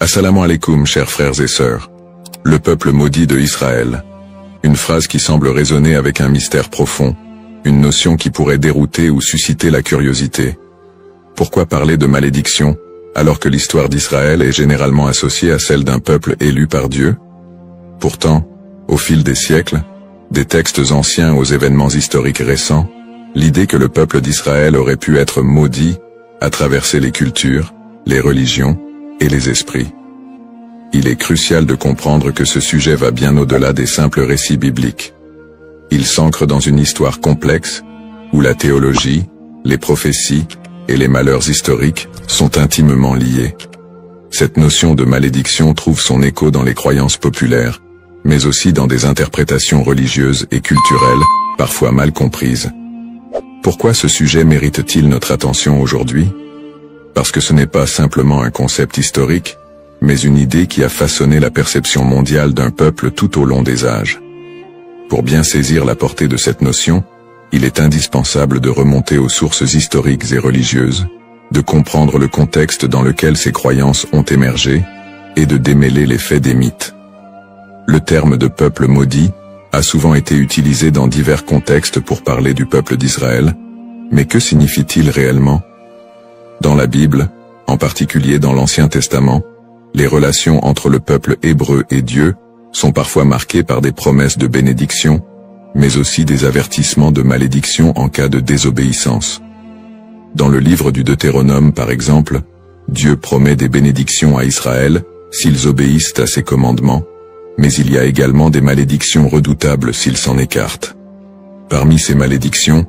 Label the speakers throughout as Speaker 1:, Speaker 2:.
Speaker 1: Assalamu alaikum, chers frères et sœurs. Le peuple maudit de Israël. Une phrase qui semble résonner avec un mystère profond, une notion qui pourrait dérouter ou susciter la curiosité. Pourquoi parler de malédiction, alors que l'histoire d'Israël est généralement associée à celle d'un peuple élu par Dieu? Pourtant, au fil des siècles, des textes anciens aux événements historiques récents, l'idée que le peuple d'Israël aurait pu être maudit a traversé les cultures, les religions et les esprits. Il est crucial de comprendre que ce sujet va bien au-delà des simples récits bibliques. Il s'ancre dans une histoire complexe, où la théologie, les prophéties et les malheurs historiques sont intimement liés. Cette notion de malédiction trouve son écho dans les croyances populaires, mais aussi dans des interprétations religieuses et culturelles, parfois mal comprises. Pourquoi ce sujet mérite-t-il notre attention aujourd'hui? Parce que ce n'est pas simplement un concept historique, mais une idée qui a façonné la perception mondiale d'un peuple tout au long des âges. Pour bien saisir la portée de cette notion, il est indispensable de remonter aux sources historiques et religieuses, de comprendre le contexte dans lequel ces croyances ont émergé, et de démêler les faits des mythes. Le terme de peuple maudit a souvent été utilisé dans divers contextes pour parler du peuple d'Israël, mais que signifie-t-il réellement? Dans la Bible, en particulier dans l'Ancien Testament, les relations entre le peuple hébreu et Dieu sont parfois marquées par des promesses de bénédiction, mais aussi des avertissements de malédiction en cas de désobéissance. Dans le livre du Deutéronome par exemple, Dieu promet des bénédictions à Israël s'ils obéissent à ses commandements, mais il y a également des malédictions redoutables s'ils s'en écartent. Parmi ces malédictions,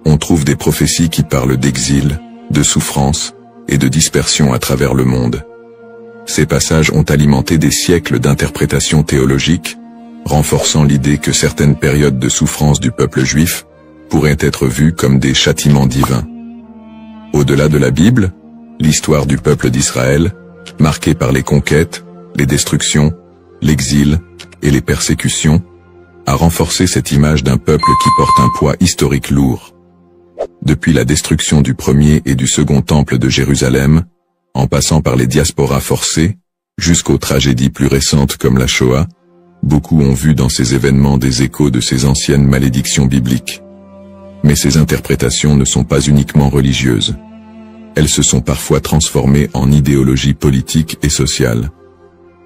Speaker 1: on trouve des prophéties qui parlent d'exil, de souffrance et de dispersion à travers le monde. Ces passages ont alimenté des siècles d'interprétations théologiques, renforçant l'idée que certaines périodes de souffrance du peuple juif pourraient être vues comme des châtiments divins. Au-delà de la Bible, l'histoire du peuple d'Israël, marquée par les conquêtes, les destructions, l'exil et les persécutions, a renforcé cette image d'un peuple qui porte un poids historique lourd. Depuis la destruction du premier et du second temple de Jérusalem, en passant par les diasporas forcées, jusqu'aux tragédies plus récentes comme la Shoah, beaucoup ont vu dans ces événements des échos de ces anciennes malédictions bibliques. Mais ces interprétations ne sont pas uniquement religieuses. Elles se sont parfois transformées en idéologie politique et sociale.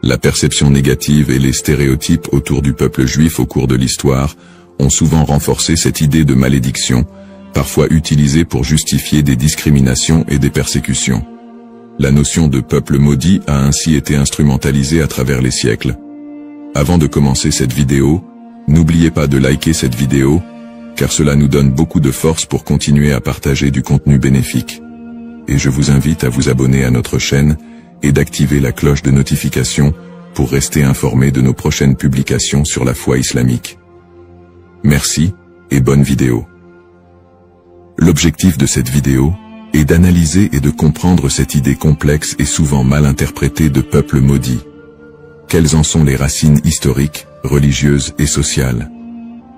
Speaker 1: La perception négative et les stéréotypes autour du peuple juif au cours de l'histoire ont souvent renforcé cette idée de malédiction, parfois utilisée pour justifier des discriminations et des persécutions. La notion de peuple maudit a ainsi été instrumentalisée à travers les siècles. Avant de commencer cette vidéo, n'oubliez pas de liker cette vidéo, car cela nous donne beaucoup de force pour continuer à partager du contenu bénéfique. Et je vous invite à vous abonner à notre chaîne et d'activer la cloche de notification pour rester informé de nos prochaines publications sur la foi islamique. Merci et bonne vidéo. L'objectif de cette vidéo est d'analyser et de comprendre cette idée complexe et souvent mal interprétée de peuple maudit. Quelles en sont les racines historiques, religieuses et sociales?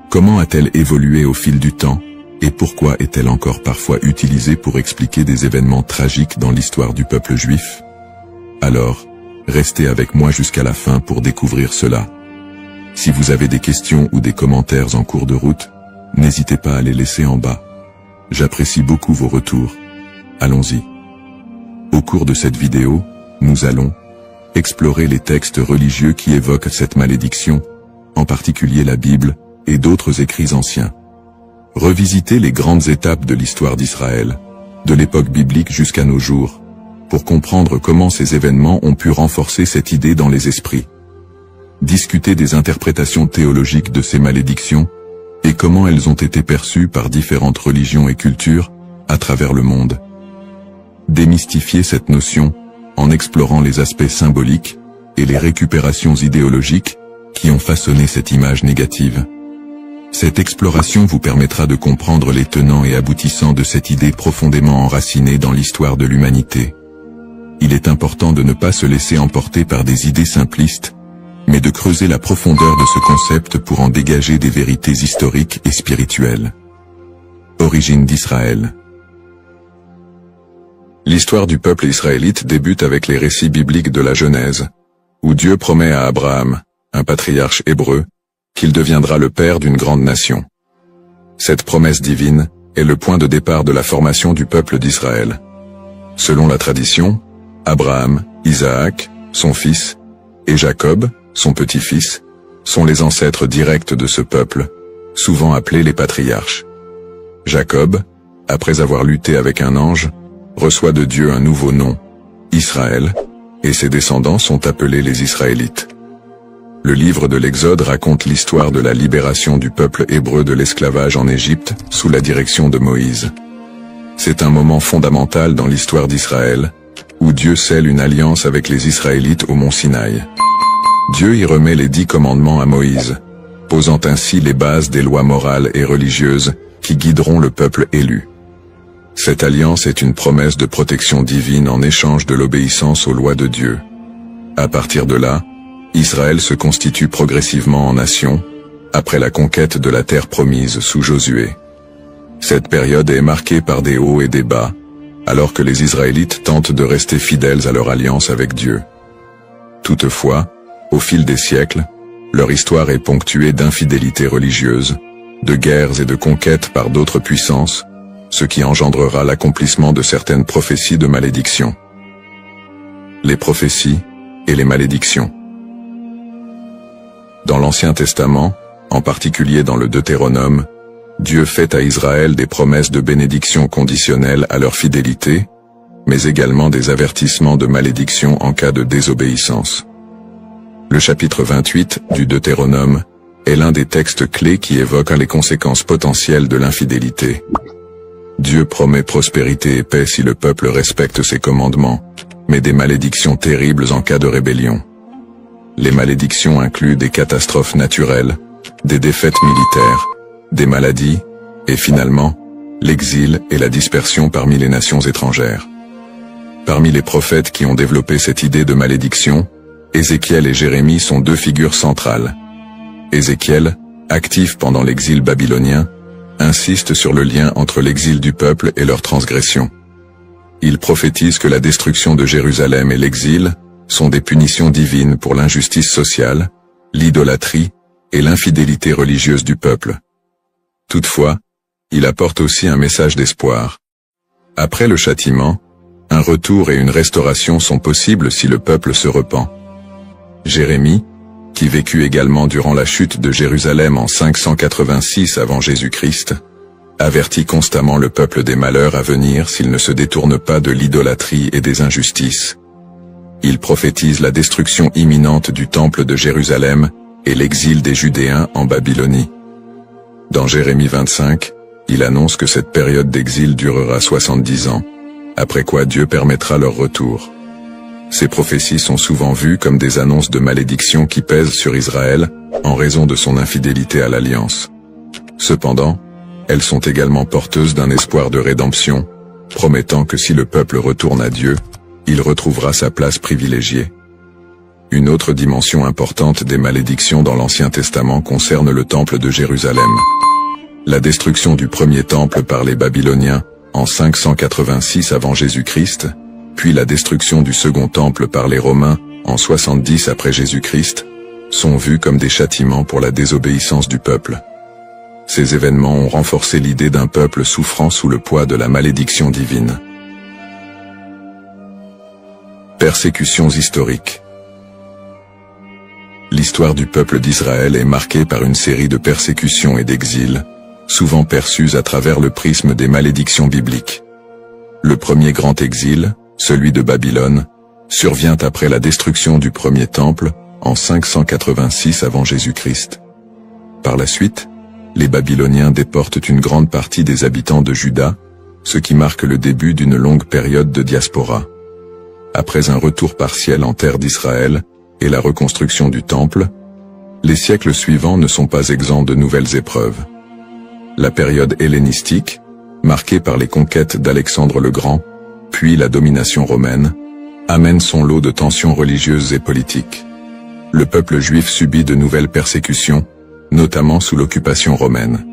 Speaker 1: Comment a-t-elle évolué au fil du temps, et pourquoi est-elle encore parfois utilisée pour expliquer des événements tragiques dans l'histoire du peuple juif? Alors, restez avec moi jusqu'à la fin pour découvrir cela. Si vous avez des questions ou des commentaires en cours de route, n'hésitez pas à les laisser en bas. J'apprécie beaucoup vos retours. Allons-y. Au cours de cette vidéo, nous allons explorer les textes religieux qui évoquent cette malédiction, en particulier la Bible et d'autres écrits anciens. Revisiter les grandes étapes de l'histoire d'Israël, de l'époque biblique jusqu'à nos jours, pour comprendre comment ces événements ont pu renforcer cette idée dans les esprits. Discuter des interprétations théologiques de ces malédictions, et comment elles ont été perçues par différentes religions et cultures à travers le monde. Démystifier cette notion en explorant les aspects symboliques et les récupérations idéologiques qui ont façonné cette image négative. Cette exploration vous permettra de comprendre les tenants et aboutissants de cette idée profondément enracinée dans l'histoire de l'humanité. Il est important de ne pas se laisser emporter par des idées simplistes, mais de creuser la profondeur de ce concept pour en dégager des vérités historiques et spirituelles. Origine d'Israël. L'histoire du peuple israélite débute avec les récits bibliques de la Genèse, où Dieu promet à Abraham, un patriarche hébreu, qu'il deviendra le père d'une grande nation. Cette promesse divine est le point de départ de la formation du peuple d'Israël. Selon la tradition, Abraham, Isaac, son fils, et Jacob, son petit-fils, sont les ancêtres directs de ce peuple, souvent appelés les patriarches. Jacob, après avoir lutté avec un ange, reçoit de Dieu un nouveau nom, Israël, et ses descendants sont appelés les Israélites. Le livre de l'Exode raconte l'histoire de la libération du peuple hébreu de l'esclavage en Égypte sous la direction de Moïse. C'est un moment fondamental dans l'histoire d'Israël, où Dieu scelle une alliance avec les Israélites au mont Sinaï. Dieu y remet les 10 commandements à Moïse, posant ainsi les bases des lois morales et religieuses qui guideront le peuple élu. Cette alliance est une promesse de protection divine en échange de l'obéissance aux lois de Dieu. À partir de là, Israël se constitue progressivement en nation, après la conquête de la terre promise sous Josué. Cette période est marquée par des hauts et des bas, alors que les Israélites tentent de rester fidèles à leur alliance avec Dieu. Toutefois, au fil des siècles, leur histoire est ponctuée d'infidélités religieuses, de guerres et de conquêtes par d'autres puissances, ce qui engendrera l'accomplissement de certaines prophéties de malédiction. Les prophéties et les malédictions. Dans l'Ancien Testament, en particulier dans le Deutéronome, Dieu fait à Israël des promesses de bénédiction conditionnelles à leur fidélité, mais également des avertissements de malédiction en cas de désobéissance. Le chapitre 28 du Deutéronome est l'un des textes clés qui évoquent les conséquences potentielles de l'infidélité. Dieu promet prospérité et paix si le peuple respecte ses commandements, mais des malédictions terribles en cas de rébellion. Les malédictions incluent des catastrophes naturelles, des défaites militaires, des maladies, et finalement, l'exil et la dispersion parmi les nations étrangères. Parmi les prophètes qui ont développé cette idée de malédiction, Ézéchiel et Jérémie sont 2 figures centrales. Ézéchiel, actif pendant l'exil babylonien, insiste sur le lien entre l'exil du peuple et leur transgression. Il prophétise que la destruction de Jérusalem et l'exil sont des punitions divines pour l'injustice sociale, l'idolâtrie et l'infidélité religieuse du peuple. Toutefois, il apporte aussi un message d'espoir. Après le châtiment, un retour et une restauration sont possibles si le peuple se repent. Jérémie, qui vécut également durant la chute de Jérusalem en 586 avant Jésus-Christ, avertit constamment le peuple des malheurs à venir s'il ne se détourne pas de l'idolâtrie et des injustices. Il prophétise la destruction imminente du temple de Jérusalem et l'exil des Judéens en Babylonie. Dans Jérémie 25, il annonce que cette période d'exil durera 70 ans, après quoi Dieu permettra leur retour. Ces prophéties sont souvent vues comme des annonces de malédiction qui pèsent sur Israël en raison de son infidélité à l'alliance. Cependant, elles sont également porteuses d'un espoir de rédemption, promettant que si le peuple retourne à Dieu, il retrouvera sa place privilégiée. Une autre dimension importante des malédictions dans l'Ancien Testament concerne le temple de Jérusalem. La destruction du premier temple par les Babyloniens en 586 avant Jésus-Christ, puis la destruction du second temple par les Romains en 70 après Jésus-Christ, sont vus comme des châtiments pour la désobéissance du peuple. Ces événements ont renforcé l'idée d'un peuple souffrant sous le poids de la malédiction divine. Persécutions historiques. L'histoire du peuple d'Israël est marquée par une série de persécutions et d'exils, souvent perçues à travers le prisme des malédictions bibliques. Le premier grand exil, celui de Babylone, survient après la destruction du premier temple, en 586 avant Jésus-Christ. Par la suite, les Babyloniens déportent une grande partie des habitants de Juda, ce qui marque le début d'une longue période de diaspora. Après un retour partiel en terre d'Israël et la reconstruction du temple, les siècles suivants ne sont pas exempts de nouvelles épreuves. La période hellénistique, marquée par les conquêtes d'Alexandre le Grand, puis la domination romaine, amène son lot de tensions religieuses et politiques. Le peuple juif subit de nouvelles persécutions, notamment sous l'occupation romaine.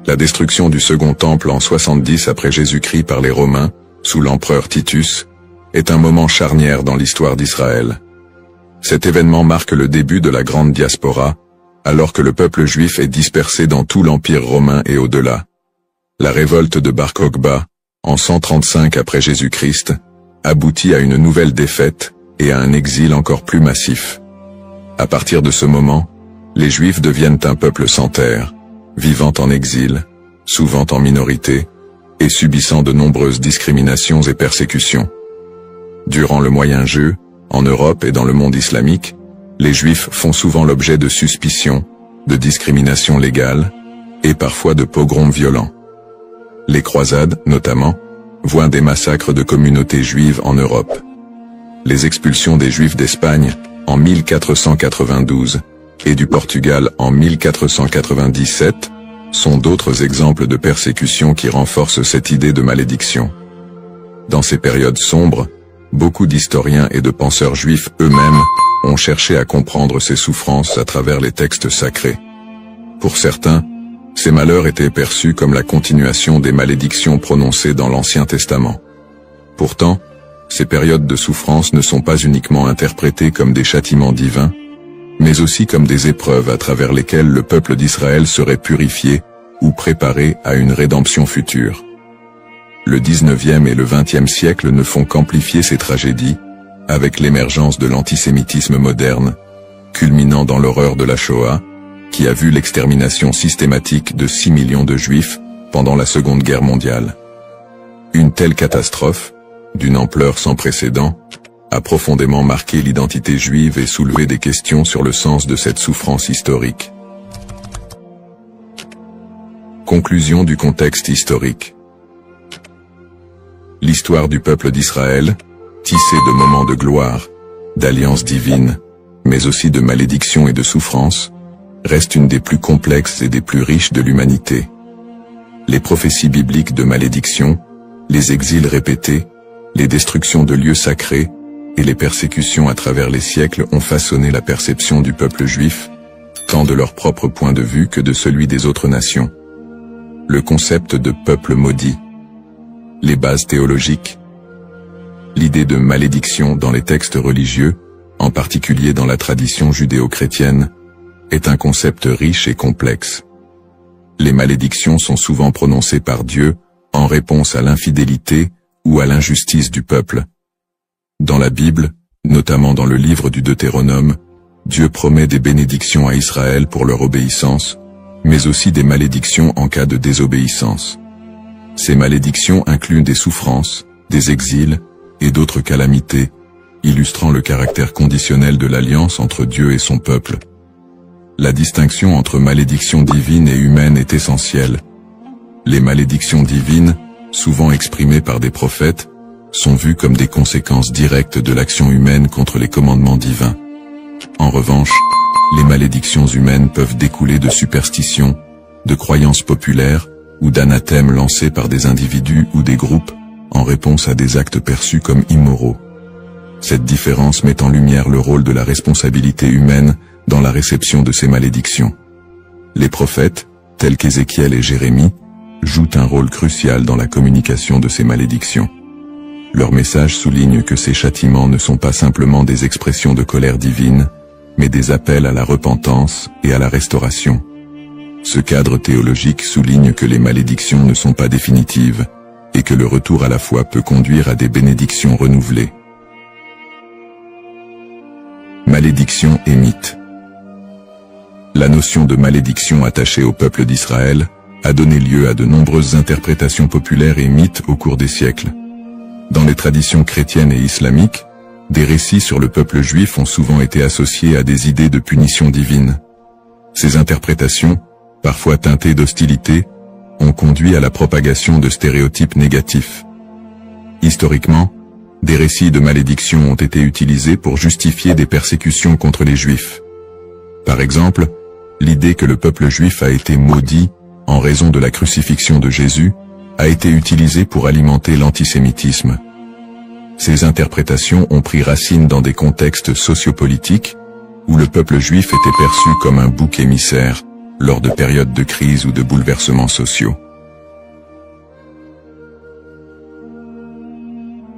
Speaker 1: La destruction du Second Temple en 70 après Jésus-Christ par les Romains, sous l'empereur Titus, est un moment charnière dans l'histoire d'Israël. Cet événement marque le début de la grande diaspora, alors que le peuple juif est dispersé dans tout l'Empire romain et au-delà. La révolte de Bar Kokhba, en 135 après Jésus-Christ, aboutit à une nouvelle défaite et à un exil encore plus massif. À partir de ce moment, les Juifs deviennent un peuple sans terre, vivant en exil, souvent en minorité, et subissant de nombreuses discriminations et persécutions. Durant le Moyen-Âge, en Europe et dans le monde islamique, les Juifs font souvent l'objet de suspicions, de discriminations légales, et parfois de pogroms violents. Les croisades, notamment, voient des massacres de communautés juives en Europe. Les expulsions des Juifs d'Espagne, en 1492, et du Portugal en 1497, sont d'autres exemples de persécutions qui renforcent cette idée de malédiction. Dans ces périodes sombres, beaucoup d'historiens et de penseurs juifs eux-mêmes ont cherché à comprendre ces souffrances à travers les textes sacrés. Pour certains, ces malheurs étaient perçus comme la continuation des malédictions prononcées dans l'Ancien Testament. Pourtant, ces périodes de souffrance ne sont pas uniquement interprétées comme des châtiments divins, mais aussi comme des épreuves à travers lesquelles le peuple d'Israël serait purifié ou préparé à une rédemption future. Le 19e et le 20e siècle ne font qu'amplifier ces tragédies, avec l'émergence de l'antisémitisme moderne, culminant dans l'horreur de la Shoah, qui a vu l'extermination systématique de 6 millions de Juifs pendant la Seconde Guerre mondiale. Une telle catastrophe, d'une ampleur sans précédent, a profondément marqué l'identité juive et soulevé des questions sur le sens de cette souffrance historique. Conclusion du contexte historique. L'histoire du peuple d'Israël, tissée de moments de gloire, d'alliances divines, mais aussi de malédictions et de souffrances, reste une des plus complexes et des plus riches de l'humanité. Les prophéties bibliques de malédiction, les exils répétés, les destructions de lieux sacrés et les persécutions à travers les siècles ont façonné la perception du peuple juif, tant de leur propre point de vue que de celui des autres nations. Le concept de peuple maudit, les bases théologiques, l'idée de malédiction dans les textes religieux, en particulier dans la tradition judéo-chrétienne, est un concept riche et complexe. Les malédictions sont souvent prononcées par Dieu en réponse à l'infidélité ou à l'injustice du peuple. Dans la Bible, notamment dans le livre du Deutéronome, Dieu promet des bénédictions à Israël pour leur obéissance, mais aussi des malédictions en cas de désobéissance. Ces malédictions incluent des souffrances, des exils et d'autres calamités, illustrant le caractère conditionnel de l'alliance entre Dieu et son peuple. La distinction entre malédiction divine et humaine est essentielle. Les malédictions divines, souvent exprimées par des prophètes, sont vues comme des conséquences directes de l'action humaine contre les commandements divins. En revanche, les malédictions humaines peuvent découler de superstitions, de croyances populaires ou d'anathèmes lancés par des individus ou des groupes en réponse à des actes perçus comme immoraux. Cette différence met en lumière le rôle de la responsabilité humaine dans la réception de ces malédictions. Les prophètes, tels qu'Ézéchiel et Jérémie, jouent un rôle crucial dans la communication de ces malédictions. Leur message souligne que ces châtiments ne sont pas simplement des expressions de colère divine, mais des appels à la repentance et à la restauration. Ce cadre théologique souligne que les malédictions ne sont pas définitives, et que le retour à la foi peut conduire à des bénédictions renouvelées. Malédiction et mythe. La notion de malédiction attachée au peuple d'Israël a donné lieu à de nombreuses interprétations populaires et mythes au cours des siècles. Dans les traditions chrétiennes et islamiques, des récits sur le peuple juif ont souvent été associés à des idées de punition divine. Ces interprétations, parfois teintées d'hostilité, ont conduit à la propagation de stéréotypes négatifs. Historiquement, des récits de malédiction ont été utilisés pour justifier des persécutions contre les Juifs. Par exemple, l'idée que le peuple juif a été maudit en raison de la crucifixion de Jésus a été utilisée pour alimenter l'antisémitisme. Ces interprétations ont pris racine dans des contextes sociopolitiques où le peuple juif était perçu comme un bouc émissaire, lors de périodes de crise ou de bouleversements sociaux.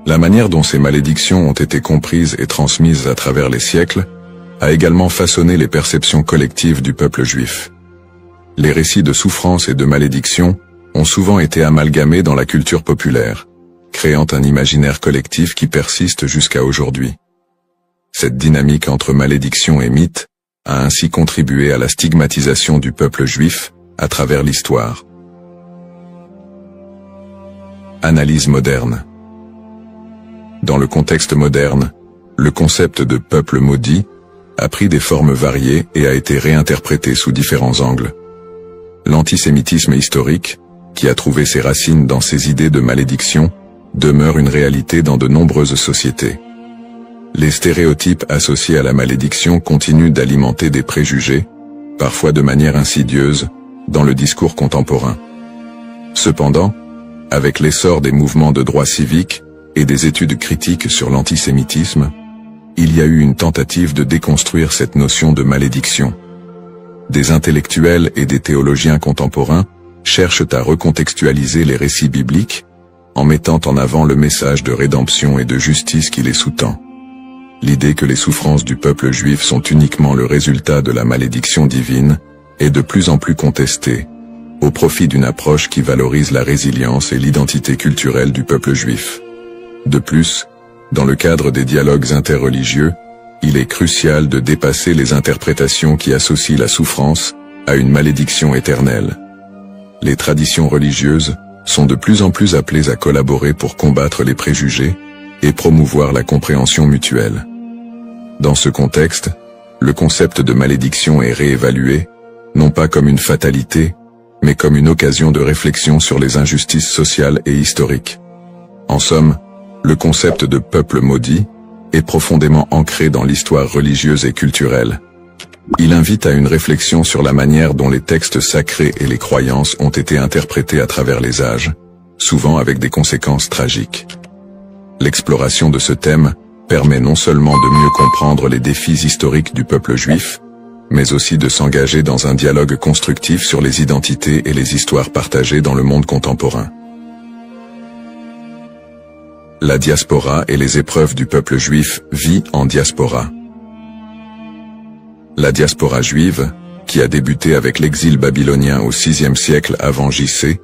Speaker 1: La manière dont ces malédictions ont été comprises et transmises à travers les siècles a également façonné les perceptions collectives du peuple juif. Les récits de souffrance et de malédiction ont souvent été amalgamés dans la culture populaire, créant un imaginaire collectif qui persiste jusqu'à aujourd'hui. Cette dynamique entre malédiction et mythe a ainsi contribué à la stigmatisation du peuple juif à travers l'histoire. Analyse moderne. Dans le contexte moderne, le concept de peuple maudit a pris des formes variées et a été réinterprété sous différents angles. L'antisémitisme historique, qui a trouvé ses racines dans ces idées de malédiction, demeure une réalité dans de nombreuses sociétés. Les stéréotypes associés à la malédiction continuent d'alimenter des préjugés, parfois de manière insidieuse, dans le discours contemporain. Cependant, avec l'essor des mouvements de droit civique et des études critiques sur l'antisémitisme, il y a eu une tentative de déconstruire cette notion de malédiction. Des intellectuels et des théologiens contemporains cherchent à recontextualiser les récits bibliques en mettant en avant le message de rédemption et de justice qui les sous-tend. L'idée que les souffrances du peuple juif sont uniquement le résultat de la malédiction divine est de plus en plus contestée, au profit d'une approche qui valorise la résilience et l'identité culturelle du peuple juif. De plus, dans le cadre des dialogues interreligieux, il est crucial de dépasser les interprétations qui associent la souffrance à une malédiction éternelle. Les traditions religieuses sont de plus en plus appelées à collaborer pour combattre les préjugés et promouvoir la compréhension mutuelle. Dans ce contexte, le concept de malédiction est réévalué, non pas comme une fatalité, mais comme une occasion de réflexion sur les injustices sociales et historiques. En somme, le concept de peuple maudit est profondément ancré dans l'histoire religieuse et culturelle. Il invite à une réflexion sur la manière dont les textes sacrés et les croyances ont été interprétés à travers les âges, souvent avec des conséquences tragiques. L'exploration de ce thème permet non seulement de mieux comprendre les défis historiques du peuple juif, mais aussi de s'engager dans un dialogue constructif sur les identités et les histoires partagées dans le monde contemporain. La diaspora et les épreuves du peuple juif vit en diaspora. La diaspora juive, qui a débuté avec l'exil babylonien au VIe siècle avant J.C.,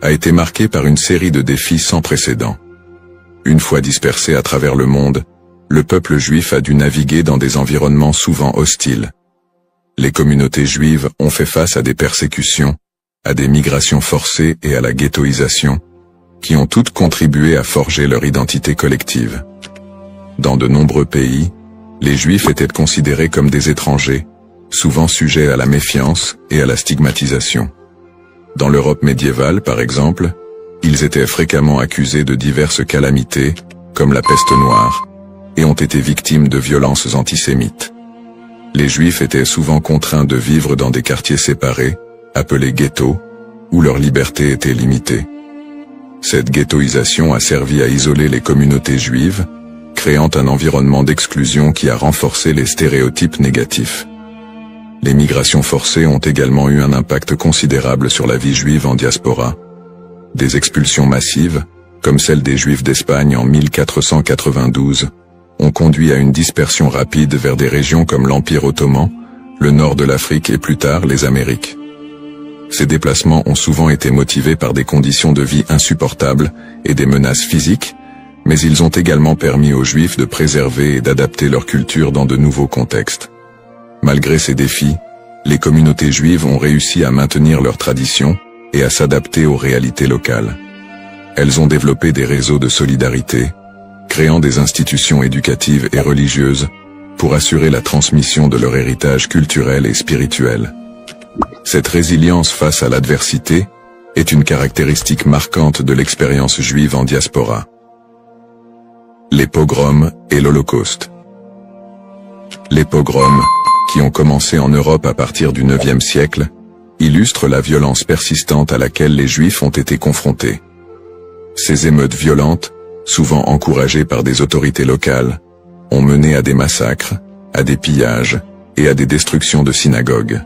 Speaker 1: a été marquée par une série de défis sans précédent. Une fois dispersé à travers le monde, le peuple juif a dû naviguer dans des environnements souvent hostiles. Les communautés juives ont fait face à des persécutions, à des migrations forcées et à la ghettoisation, qui ont toutes contribué à forger leur identité collective. Dans de nombreux pays, les Juifs étaient considérés comme des étrangers, souvent sujets à la méfiance et à la stigmatisation. Dans l'Europe médiévale, par exemple, ils étaient fréquemment accusés de diverses calamités, comme la peste noire, et ont été victimes de violences antisémites. Les Juifs étaient souvent contraints de vivre dans des quartiers séparés, appelés ghettos, où leur liberté était limitée. Cette ghettoisation a servi à isoler les communautés juives, créant un environnement d'exclusion qui a renforcé les stéréotypes négatifs. Les migrations forcées ont également eu un impact considérable sur la vie juive en diaspora. Des expulsions massives, comme celle des Juifs d'Espagne en 1492, ont conduit à une dispersion rapide vers des régions comme l'Empire ottoman, le nord de l'Afrique et plus tard les Amériques. Ces déplacements ont souvent été motivés par des conditions de vie insupportables et des menaces physiques, mais ils ont également permis aux Juifs de préserver et d'adapter leur culture dans de nouveaux contextes. Malgré ces défis, les communautés juives ont réussi à maintenir leurs traditions et à s'adapter aux réalités locales. Elles ont développé des réseaux de solidarité, créant des institutions éducatives et religieuses pour assurer la transmission de leur héritage culturel et spirituel. Cette résilience face à l'adversité est une caractéristique marquante de l'expérience juive en diaspora. Les pogroms et l'Holocauste. Les pogroms, qui ont commencé en Europe à partir du IXe siècle, illustrent la violence persistante à laquelle les Juifs ont été confrontés. Ces émeutes violentes, souvent encouragées par des autorités locales, ont mené à des massacres, à des pillages et à des destructions de synagogues.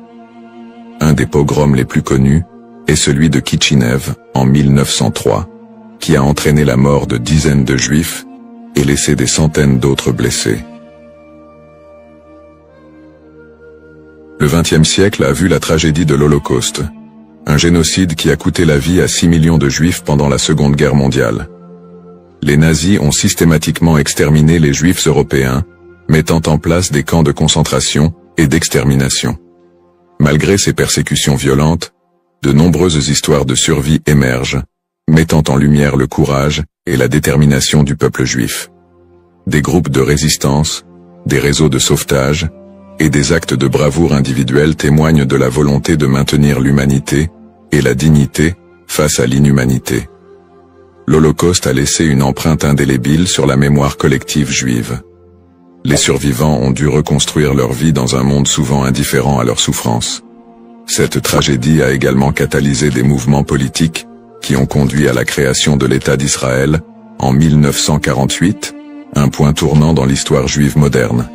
Speaker 1: Un des pogroms les plus connus est celui de Kitchinev en 1903, qui a entraîné la mort de dizaines de Juifs et laissé des centaines d'autres blessés. Le XXe siècle a vu la tragédie de l'Holocauste, un génocide qui a coûté la vie à 6 millions de Juifs pendant la Seconde Guerre mondiale. Les nazis ont systématiquement exterminé les Juifs européens, mettant en place des camps de concentration et d'extermination. Malgré ces persécutions violentes, de nombreuses histoires de survie émergent, mettant en lumière le courage et la détermination du peuple juif. Des groupes de résistance, des réseaux de sauvetage, et des actes de bravoure individuels témoignent de la volonté de maintenir l'humanité et la dignité face à l'inhumanité. L'Holocauste a laissé une empreinte indélébile sur la mémoire collective juive. Les survivants ont dû reconstruire leur vie dans un monde souvent indifférent à leur souffrance. Cette tragédie a également catalysé des mouvements politiques qui ont conduit à la création de l'État d'Israël en 1948, un point tournant dans l'histoire juive moderne.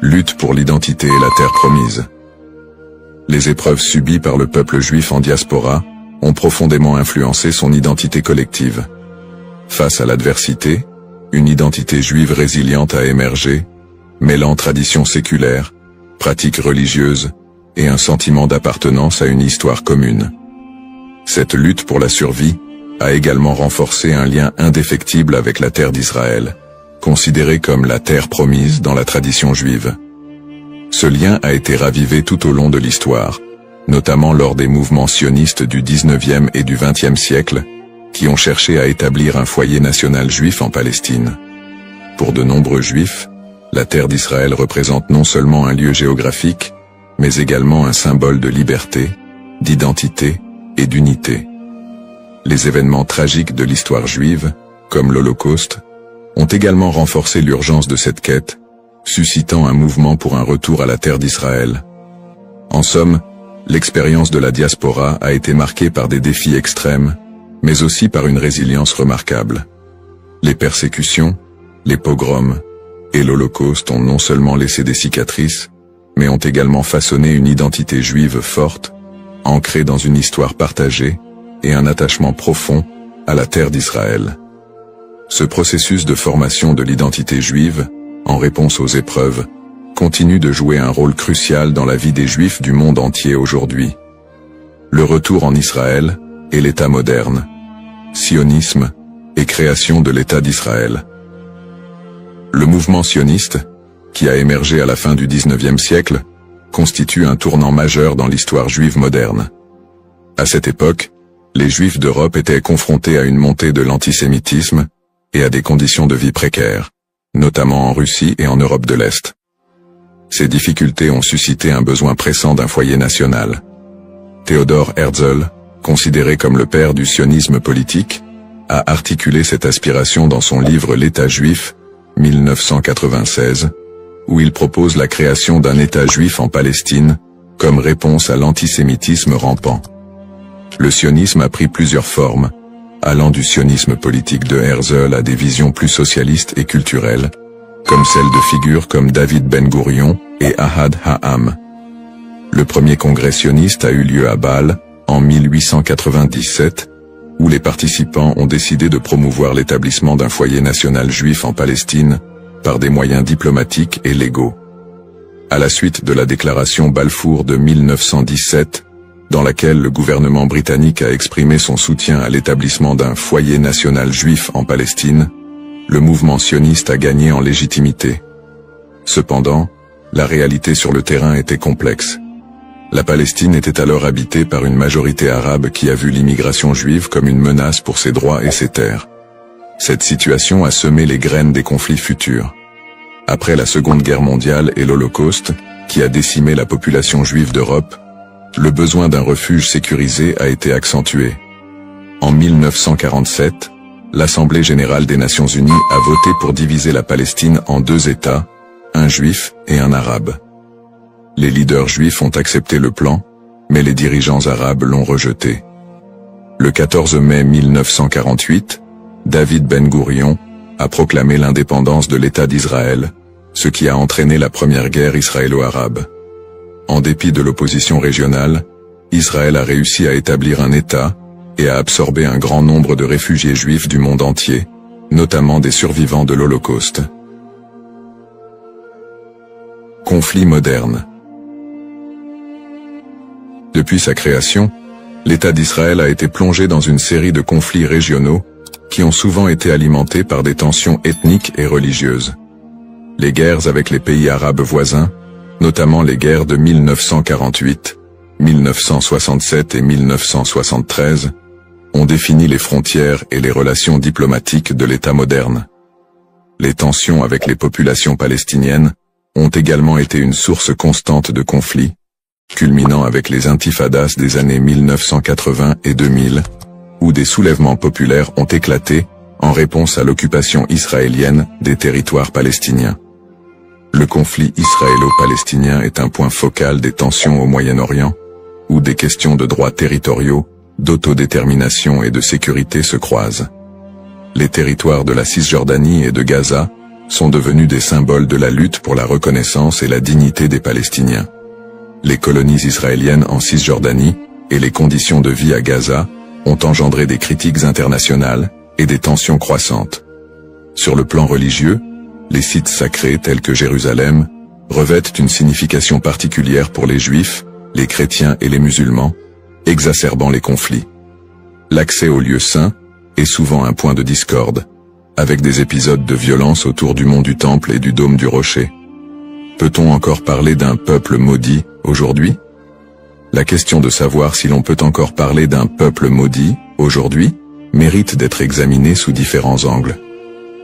Speaker 1: Lutte pour l'identité et la terre promise. Les épreuves subies par le peuple juif en diaspora ont profondément influencé son identité collective. Face à l'adversité, une identité juive résiliente a émergé, mêlant traditions séculaires, pratiques religieuses et un sentiment d'appartenance à une histoire commune. Cette lutte pour la survie a également renforcé un lien indéfectible avec la terre d'Israël, considérée comme la terre promise dans la tradition juive. Ce lien a été ravivé tout au long de l'histoire, notamment lors des mouvements sionistes du XIXe et du XXe siècle, qui ont cherché à établir un foyer national juif en Palestine. Pour de nombreux juifs, la terre d'Israël représente non seulement un lieu géographique, mais également un symbole de liberté, d'identité et d'unité. Les événements tragiques de l'histoire juive, comme l'Holocauste, ont également renforcé l'urgence de cette quête, suscitant un mouvement pour un retour à la terre d'Israël. En somme, l'expérience de la diaspora a été marquée par des défis extrêmes, mais aussi par une résilience remarquable. Les persécutions, les pogroms et l'Holocauste ont non seulement laissé des cicatrices, mais ont également façonné une identité juive forte, ancrée dans une histoire partagée et un attachement profond à la terre d'Israël. Ce processus de formation de l'identité juive, en réponse aux épreuves, continue de jouer un rôle crucial dans la vie des Juifs du monde entier aujourd'hui. Le retour en Israël et l'État moderne, sionisme et création de l'État d'Israël. Le mouvement sioniste, qui a émergé à la fin du XIXe siècle, constitue un tournant majeur dans l'histoire juive moderne. À cette époque, les Juifs d'Europe étaient confrontés à une montée de l'antisémitisme et à des conditions de vie précaires, notamment en Russie et en Europe de l'Est. Ces difficultés ont suscité un besoin pressant d'un foyer national. Theodor Herzl, considéré comme le père du sionisme politique, a articulé cette aspiration dans son livre L'État juif, 1996, où il propose la création d'un État juif en Palestine, comme réponse à l'antisémitisme rampant. Le sionisme a pris plusieurs formes, allant du sionisme politique de Herzl à des visions plus socialistes et culturelles, comme celles de figures comme David Ben-Gourion et Ahad Ha'am. Le premier congrès sioniste a eu lieu à Bâle, en 1897, où les participants ont décidé de promouvoir l'établissement d'un foyer national juif en Palestine, par des moyens diplomatiques et légaux. À la suite de la déclaration Balfour de 1917, dans laquelle le gouvernement britannique a exprimé son soutien à l'établissement d'un foyer national juif en Palestine, le mouvement sioniste a gagné en légitimité. Cependant, la réalité sur le terrain était complexe. La Palestine était alors habitée par une majorité arabe qui a vu l'immigration juive comme une menace pour ses droits et ses terres. Cette situation a semé les graines des conflits futurs. Après la Seconde Guerre mondiale et l'Holocauste, qui a décimé la population juive d'Europe, le besoin d'un refuge sécurisé a été accentué. En 1947, l'Assemblée générale des Nations unies a voté pour diviser la Palestine en deux États, un juif et un arabe. Les leaders juifs ont accepté le plan, mais les dirigeants arabes l'ont rejeté. Le 14 mai 1948, David Ben-Gourion a proclamé l'indépendance de l'État d'Israël, ce qui a entraîné la première guerre israélo-arabe. En dépit de l'opposition régionale, Israël a réussi à établir un État et à absorber un grand nombre de réfugiés juifs du monde entier, notamment des survivants de l'Holocauste. Conflit moderne. Depuis sa création, l'État d'Israël a été plongé dans une série de conflits régionaux qui ont souvent été alimentés par des tensions ethniques et religieuses. Les guerres avec les pays arabes voisins, notamment les guerres de 1948, 1967 et 1973, ont défini les frontières et les relations diplomatiques de l'État moderne. Les tensions avec les populations palestiniennes ont également été une source constante de conflits, culminant avec les intifadas des années 1980 et 2000, où des soulèvements populaires ont éclaté en réponse à l'occupation israélienne des territoires palestiniens. Le conflit israélo-palestinien est un point focal des tensions au Moyen-Orient, où des questions de droits territoriaux, d'autodétermination et de sécurité se croisent. Les territoires de la Cisjordanie et de Gaza sont devenus des symboles de la lutte pour la reconnaissance et la dignité des Palestiniens. Les colonies israéliennes en Cisjordanie et les conditions de vie à Gaza ont engendré des critiques internationales et des tensions croissantes. Sur le plan religieux, les sites sacrés tels que Jérusalem revêtent une signification particulière pour les Juifs, les chrétiens et les musulmans, exacerbant les conflits. L'accès aux lieux saints est souvent un point de discorde, avec des épisodes de violence autour du mont du Temple et du dôme du Rocher. Peut-on encore parler d'un peuple maudit aujourd'hui? La question de savoir si l'on peut encore parler d'un peuple maudit aujourd'hui mérite d'être examinée sous différents angles.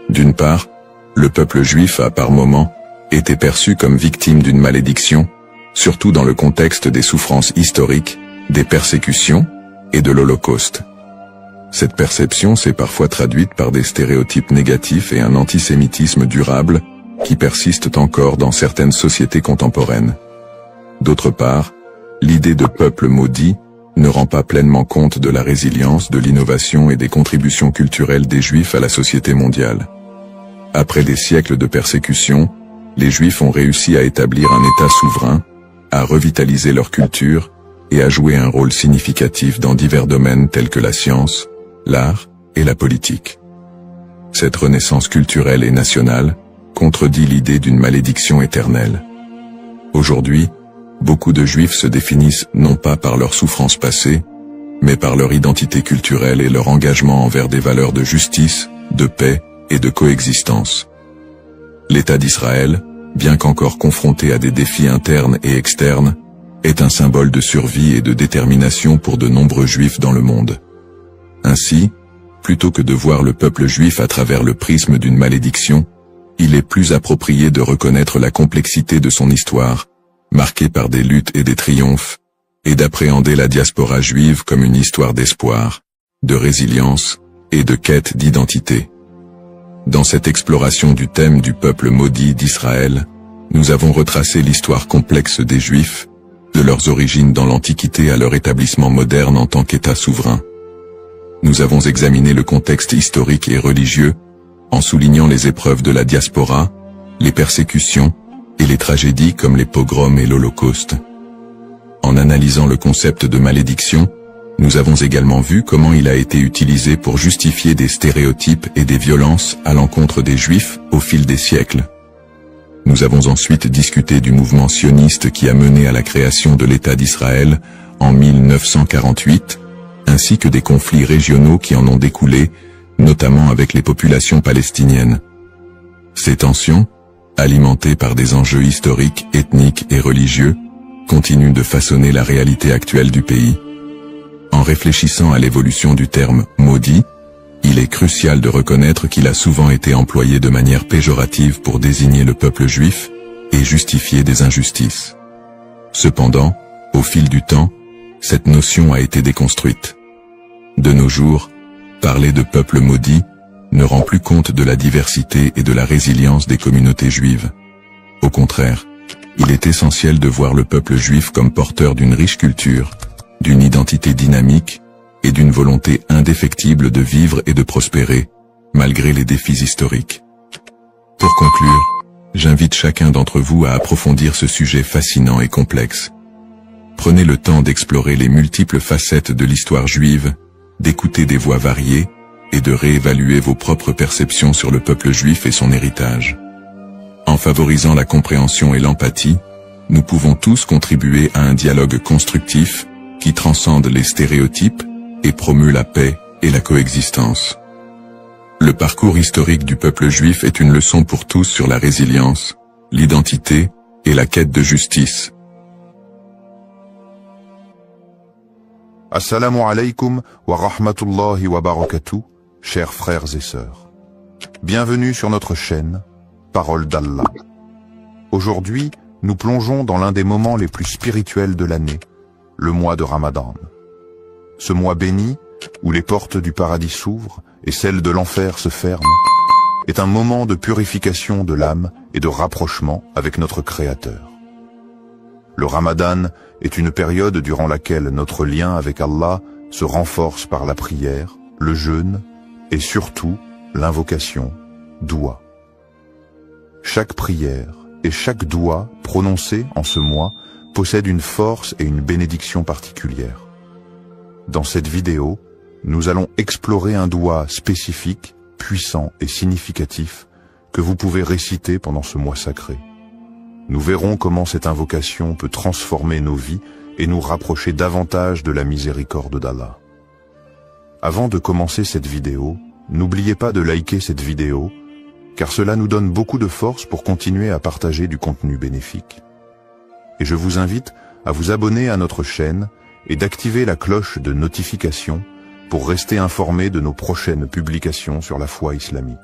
Speaker 1: D'une part, le peuple juif a par moments été perçu comme victime d'une malédiction, surtout dans le contexte des souffrances historiques, des persécutions et de l'Holocauste. Cette perception s'est parfois traduite par des stéréotypes négatifs et un antisémitisme durable qui persistent encore dans certaines sociétés contemporaines. D'autre part, l'idée de peuple maudit ne rend pas pleinement compte de la résilience, de l'innovation et des contributions culturelles des Juifs à la société mondiale. Après des siècles de persécution, les Juifs ont réussi à établir un État souverain, à revitaliser leur culture et à jouer un rôle significatif dans divers domaines tels que la science, l'art et la politique. Cette renaissance culturelle et nationale contredit l'idée d'une malédiction éternelle. Aujourd'hui, beaucoup de Juifs se définissent non pas par leurs souffrances passées, mais par leur identité culturelle et leur engagement envers des valeurs de justice, de paix et de coexistence. L'État d'Israël, bien qu'encore confronté à des défis internes et externes, est un symbole de survie et de détermination pour de nombreux Juifs dans le monde. Ainsi, plutôt que de voir le peuple juif à travers le prisme d'une malédiction, il est plus approprié de reconnaître la complexité de son histoire, marquée par des luttes et des triomphes, et d'appréhender la diaspora juive comme une histoire d'espoir, de résilience et de quête d'identité. Dans cette exploration du thème du peuple maudit d'Israël, nous avons retracé l'histoire complexe des Juifs, de leurs origines dans l'Antiquité à leur établissement moderne en tant qu'État souverain. Nous avons examiné le contexte historique et religieux, en soulignant les épreuves de la diaspora, les persécutions et les tragédies comme les pogroms et l'Holocauste. En analysant le concept de malédiction, nous avons également vu comment il a été utilisé pour justifier des stéréotypes et des violences à l'encontre des Juifs au fil des siècles. Nous avons ensuite discuté du mouvement sioniste qui a mené à la création de l'État d'Israël en 1948, ainsi que des conflits régionaux qui en ont découlé, notamment avec les populations palestiniennes. Ces tensions, alimentées par des enjeux historiques, ethniques et religieux, continuent de façonner la réalité actuelle du pays. En réfléchissant à l'évolution du terme « maudit », il est crucial de reconnaître qu'il a souvent été employé de manière péjorative pour désigner le peuple juif et justifier des injustices. Cependant, au fil du temps, cette notion a été déconstruite. De nos jours, parler de peuple maudit ne rend plus compte de la diversité et de la résilience des communautés juives. Au contraire, il est essentiel de voir le peuple juif comme porteur d'une riche culture, d'une identité dynamique et d'une volonté indéfectible de vivre et de prospérer, malgré les défis historiques. Pour conclure, j'invite chacun d'entre vous à approfondir ce sujet fascinant et complexe. Prenez le temps d'explorer les multiples facettes de l'histoire juive, d'écouter des voix variées, et de réévaluer vos propres perceptions sur le peuple juif et son héritage. En favorisant la compréhension et l'empathie, nous pouvons tous contribuer à un dialogue constructif qui transcende les stéréotypes et promeut la paix et la coexistence. Le parcours historique du peuple juif est une leçon pour tous sur la résilience, l'identité et la quête de justice.
Speaker 2: Assalamu alaikum wa rahmatullahi wa barakatuh, chers frères et sœurs. Bienvenue sur notre chaîne, Parole d'Allah. Aujourd'hui, nous plongeons dans l'un des moments les plus spirituels de l'année, le mois de Ramadan. Ce mois béni, où les portes du paradis s'ouvrent et celles de l'enfer se ferment, est un moment de purification de l'âme et de rapprochement avec notre Créateur. Le Ramadan est une période durant laquelle notre lien avec Allah se renforce par la prière, le jeûne et surtout l'invocation, doua. Chaque prière et chaque doua prononcée en ce mois possède une force et une bénédiction particulière. Dans cette vidéo, nous allons explorer un doua spécifique, puissant et significatif que vous pouvez réciter pendant ce mois sacré. Nous verrons comment cette invocation peut transformer nos vies et nous rapprocher davantage de la miséricorde d'Allah. Avant de commencer cette vidéo, n'oubliez pas de liker cette vidéo, car cela nous donne beaucoup de force pour continuer à partager du contenu bénéfique. Et je vous invite à vous abonner à notre chaîne et d'activer la cloche de notification pour rester informé de nos prochaines publications sur la foi islamique.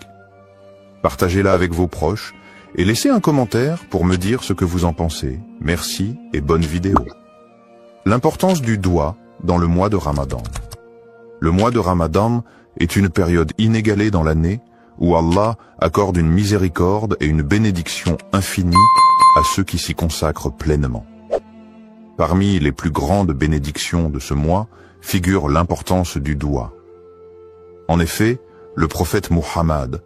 Speaker 2: Partagez-la avec vos proches et laissez un commentaire pour me dire ce que vous en pensez. Merci et bonne vidéo. L'importance du doua dans le mois de Ramadan. Le mois de Ramadan est une période inégalée dans l'année où Allah accorde une miséricorde et une bénédiction infinie à ceux qui s'y consacrent pleinement. Parmi les plus grandes bénédictions de ce mois figure l'importance du doua. En effet, le prophète Muhammad,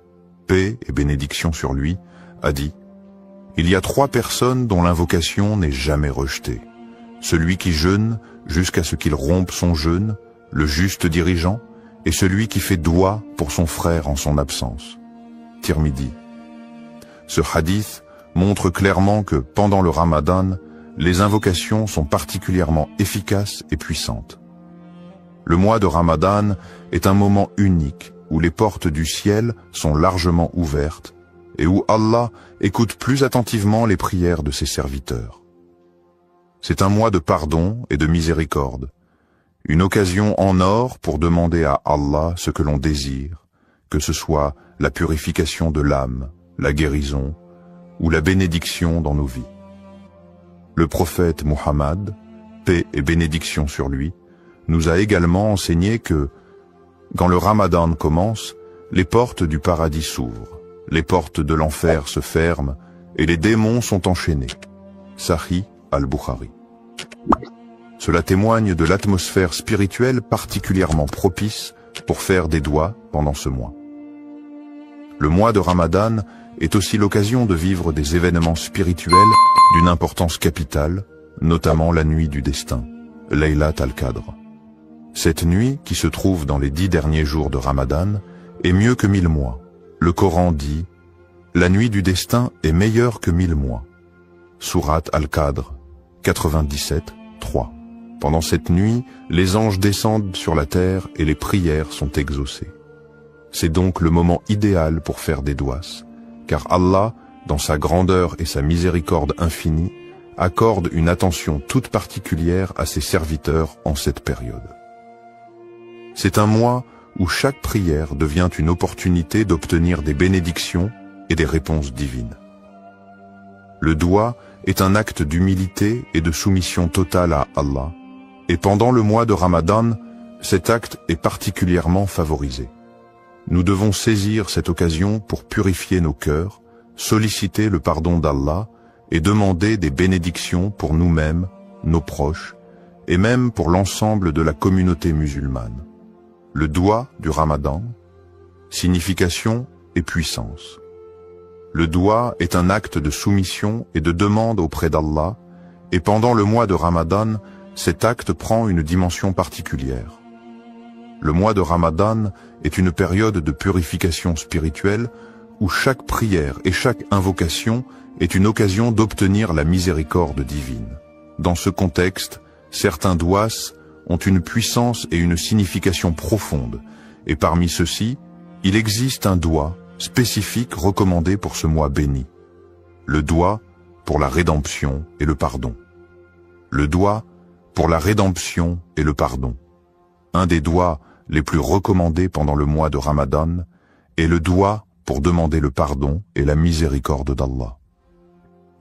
Speaker 2: paix et bénédiction sur lui, a dit « Il y a 3 personnes dont l'invocation n'est jamais rejetée. Celui qui jeûne jusqu'à ce qu'il rompe son jeûne, le juste dirigeant, et celui qui fait doua pour son frère en son absence. » Tirmidhi. Ce hadith montre clairement que pendant le Ramadan, les invocations sont particulièrement efficaces et puissantes. Le mois de Ramadan est un moment unique où les portes du ciel sont largement ouvertes et où Allah écoute plus attentivement les prières de ses serviteurs. C'est un mois de pardon et de miséricorde, une occasion en or pour demander à Allah ce que l'on désire, que ce soit la purification de l'âme, la guérison ou la bénédiction dans nos vies. Le prophète Muhammad, paix et bénédiction sur lui, nous a également enseigné que, quand le Ramadan commence, les portes du paradis s'ouvrent, les portes de l'enfer se ferment et les démons sont enchaînés. Sahih al-Bukhari. Cela témoigne de l'atmosphère spirituelle particulièrement propice pour faire des doua pendant ce mois. Le mois de Ramadan est aussi l'occasion de vivre des événements spirituels d'une importance capitale, notamment la nuit du destin, Laylat al-Qadr. Cette nuit, qui se trouve dans les 10 derniers jours de Ramadan, est mieux que 1000 mois. Le Coran dit « La nuit du destin est meilleure que 1000 mois ». Sourate Al-Qadr, 97, 3. Pendant cette nuit, les anges descendent sur la terre et les prières sont exaucées. C'est donc le moment idéal pour faire des douas, car Allah, dans sa grandeur et sa miséricorde infinie, accorde une attention toute particulière à ses serviteurs en cette période. C'est un mois où chaque prière devient une opportunité d'obtenir des bénédictions et des réponses divines. Le doua est un acte d'humilité et de soumission totale à Allah, et pendant le mois de Ramadan, cet acte est particulièrement favorisé. Nous devons saisir cette occasion pour purifier nos cœurs, solliciter le pardon d'Allah et demander des bénédictions pour nous-mêmes, nos proches, et même pour l'ensemble de la communauté musulmane. Le doua du Ramadan, signification et puissance. Le doua est un acte de soumission et de demande auprès d'Allah, Et pendant le mois de Ramadan, cet acte prend une dimension particulière. Le mois de Ramadan est une période de purification spirituelle où chaque prière et chaque invocation est une occasion d'obtenir la miséricorde divine. Dans ce contexte, certains douas ont une puissance et une signification profonde, et parmi ceux-ci, il existe un doua spécifique recommandé pour ce mois béni. Le doua pour la rédemption et le pardon. Le doua pour la rédemption et le pardon. Un des douas les plus recommandés pendant le mois de Ramadan est le doua pour demander le pardon et la miséricorde d'Allah.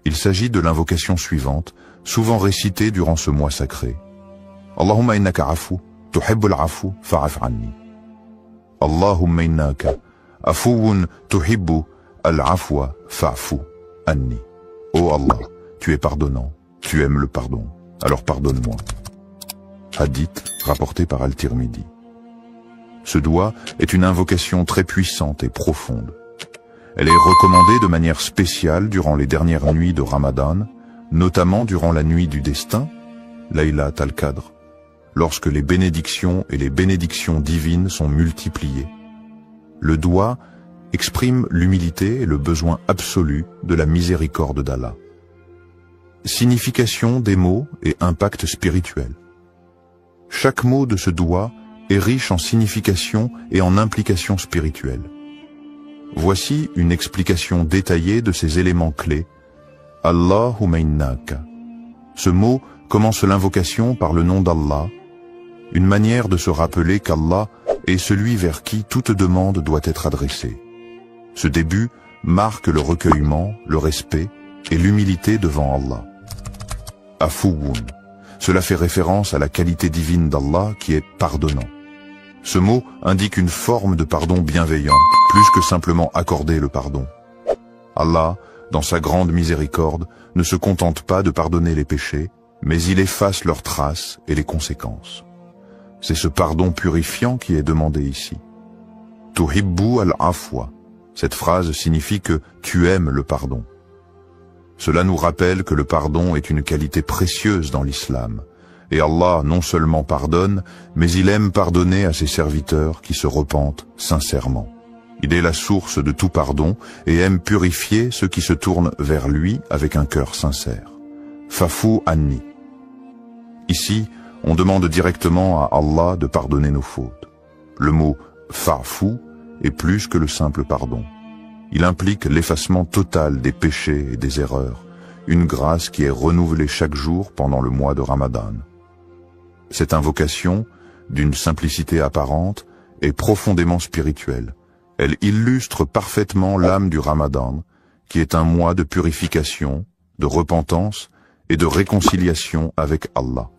Speaker 2: Il s'agit de l'invocation suivante, souvent récitée durant ce mois sacré. Allahumma innaka afu, tuhibbul afu, fa'af anni. Allahumma innaka afuwun tuhibbu al-afwa fa'fu anni. Oh Allah, tu es pardonnant, tu aimes le pardon, alors pardonne-moi. Hadith rapporté par Al-Tirmidhi. Ce doua est une invocation très puissante et profonde. Elle est recommandée de manière spéciale durant les dernières nuits de Ramadan, notamment durant la nuit du destin, Laylat al-Qadr, lorsque les bénédictions et les bénédictions divines sont multipliées. Le doua exprime l'humilité et le besoin absolu de la miséricorde d'Allah. Signification des mots et impact spirituel. Chaque mot de ce doua est riche en signification et en implications spirituelles. Voici une explication détaillée de ces éléments clés. Allahumma innaka. Ce mot commence l'invocation par le nom d'Allah, une manière de se rappeler qu'Allah est celui vers qui toute demande doit être adressée. Ce début marque le recueillement, le respect et l'humilité devant Allah. Afuwun. Cela fait référence à la qualité divine d'Allah qui est pardonnant. Ce mot indique une forme de pardon bienveillant, plus que simplement accorder le pardon. Allah, dans sa grande miséricorde, ne se contente pas de pardonner les péchés, mais il efface leurs traces et les conséquences. C'est ce pardon purifiant qui est demandé ici. Tuhibbu al-afwa. Cette phrase signifie que tu aimes le pardon. Cela nous rappelle que le pardon est une qualité précieuse dans l'islam. Et Allah non seulement pardonne, mais il aime pardonner à ses serviteurs qui se repentent sincèrement. Il est la source de tout pardon et aime purifier ceux qui se tournent vers lui avec un cœur sincère. Fa'fu anni. Ici, on demande directement à Allah de pardonner nos fautes. Le mot fa'fu est plus que le simple pardon. Il implique l'effacement total des péchés et des erreurs, une grâce qui est renouvelée chaque jour pendant le mois de Ramadan. Cette invocation, d'une simplicité apparente, est profondément spirituelle. Elle illustre parfaitement l'âme du Ramadan, qui est un mois de purification, de repentance et de réconciliation avec Allah.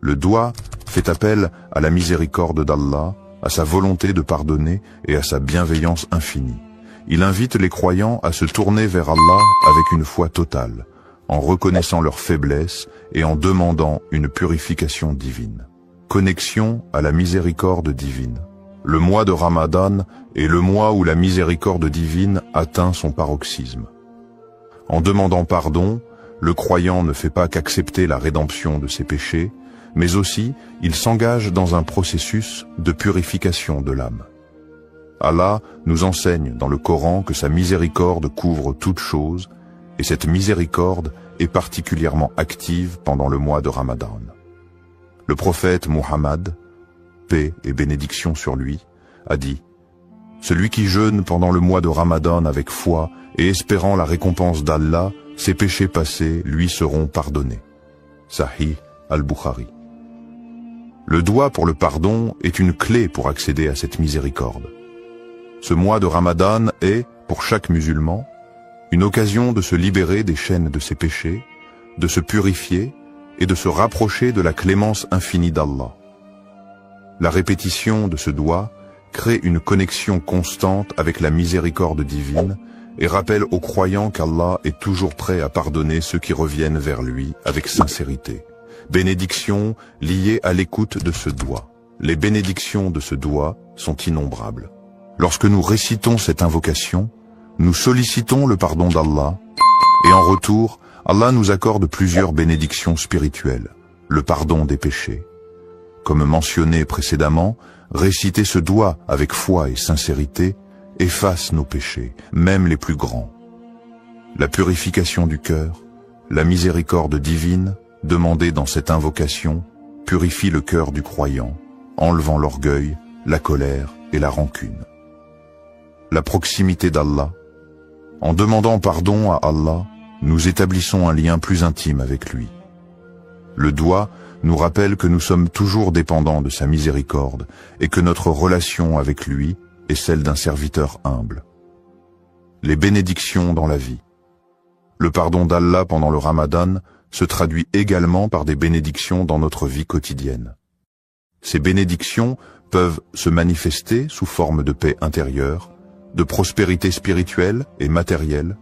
Speaker 2: Le doua fait appel à la miséricorde d'Allah, à sa volonté de pardonner et à sa bienveillance infinie. Il invite les croyants à se tourner vers Allah avec une foi totale, en reconnaissant leurs faiblesses et en demandant une purification divine. Connexion à la miséricorde divine. Le mois de Ramadan est le mois où la miséricorde divine atteint son paroxysme. En demandant pardon, le croyant ne fait pas qu'accepter la rédemption de ses péchés, mais aussi il s'engage dans un processus de purification de l'âme. Allah nous enseigne dans le Coran que sa miséricorde couvre toutes choses, et cette miséricorde est particulièrement active pendant le mois de Ramadan. Le prophète Muhammad, paix et bénédiction sur lui, a dit « Celui qui jeûne pendant le mois de Ramadan avec foi et espérant la récompense d'Allah, ses péchés passés lui seront pardonnés. » Sahih al-Bukhari. Le doua pour le pardon est une clé pour accéder à cette miséricorde. Ce mois de Ramadan est, pour chaque musulman, une occasion de se libérer des chaînes de ses péchés, de se purifier et de se rapprocher de la clémence infinie d'Allah. La répétition de ce doua crée une connexion constante avec la miséricorde divine et rappelle aux croyants qu'Allah est toujours prêt à pardonner ceux qui reviennent vers lui avec sincérité. Bénédictions liées à l'écoute de ce doua. Les bénédictions de ce doua sont innombrables. Lorsque nous récitons cette invocation, nous sollicitons le pardon d'Allah et en retour, Allah nous accorde plusieurs bénédictions spirituelles, le pardon des péchés. Comme mentionné précédemment, réciter ce doua avec foi et sincérité efface nos péchés, même les plus grands. La purification du cœur, la miséricorde divine, demandée dans cette invocation, purifie le cœur du croyant, enlevant l'orgueil, la colère et la rancune. La proximité d'Allah. En demandant pardon à Allah, nous établissons un lien plus intime avec lui. Le doua nous rappelle que nous sommes toujours dépendants de sa miséricorde et que notre relation avec lui est celle d'un serviteur humble. Les bénédictions dans la vie. Le pardon d'Allah pendant le Ramadan se traduit également par des bénédictions dans notre vie quotidienne. Ces bénédictions peuvent se manifester sous forme de paix intérieure, de prospérité spirituelle et matérielle,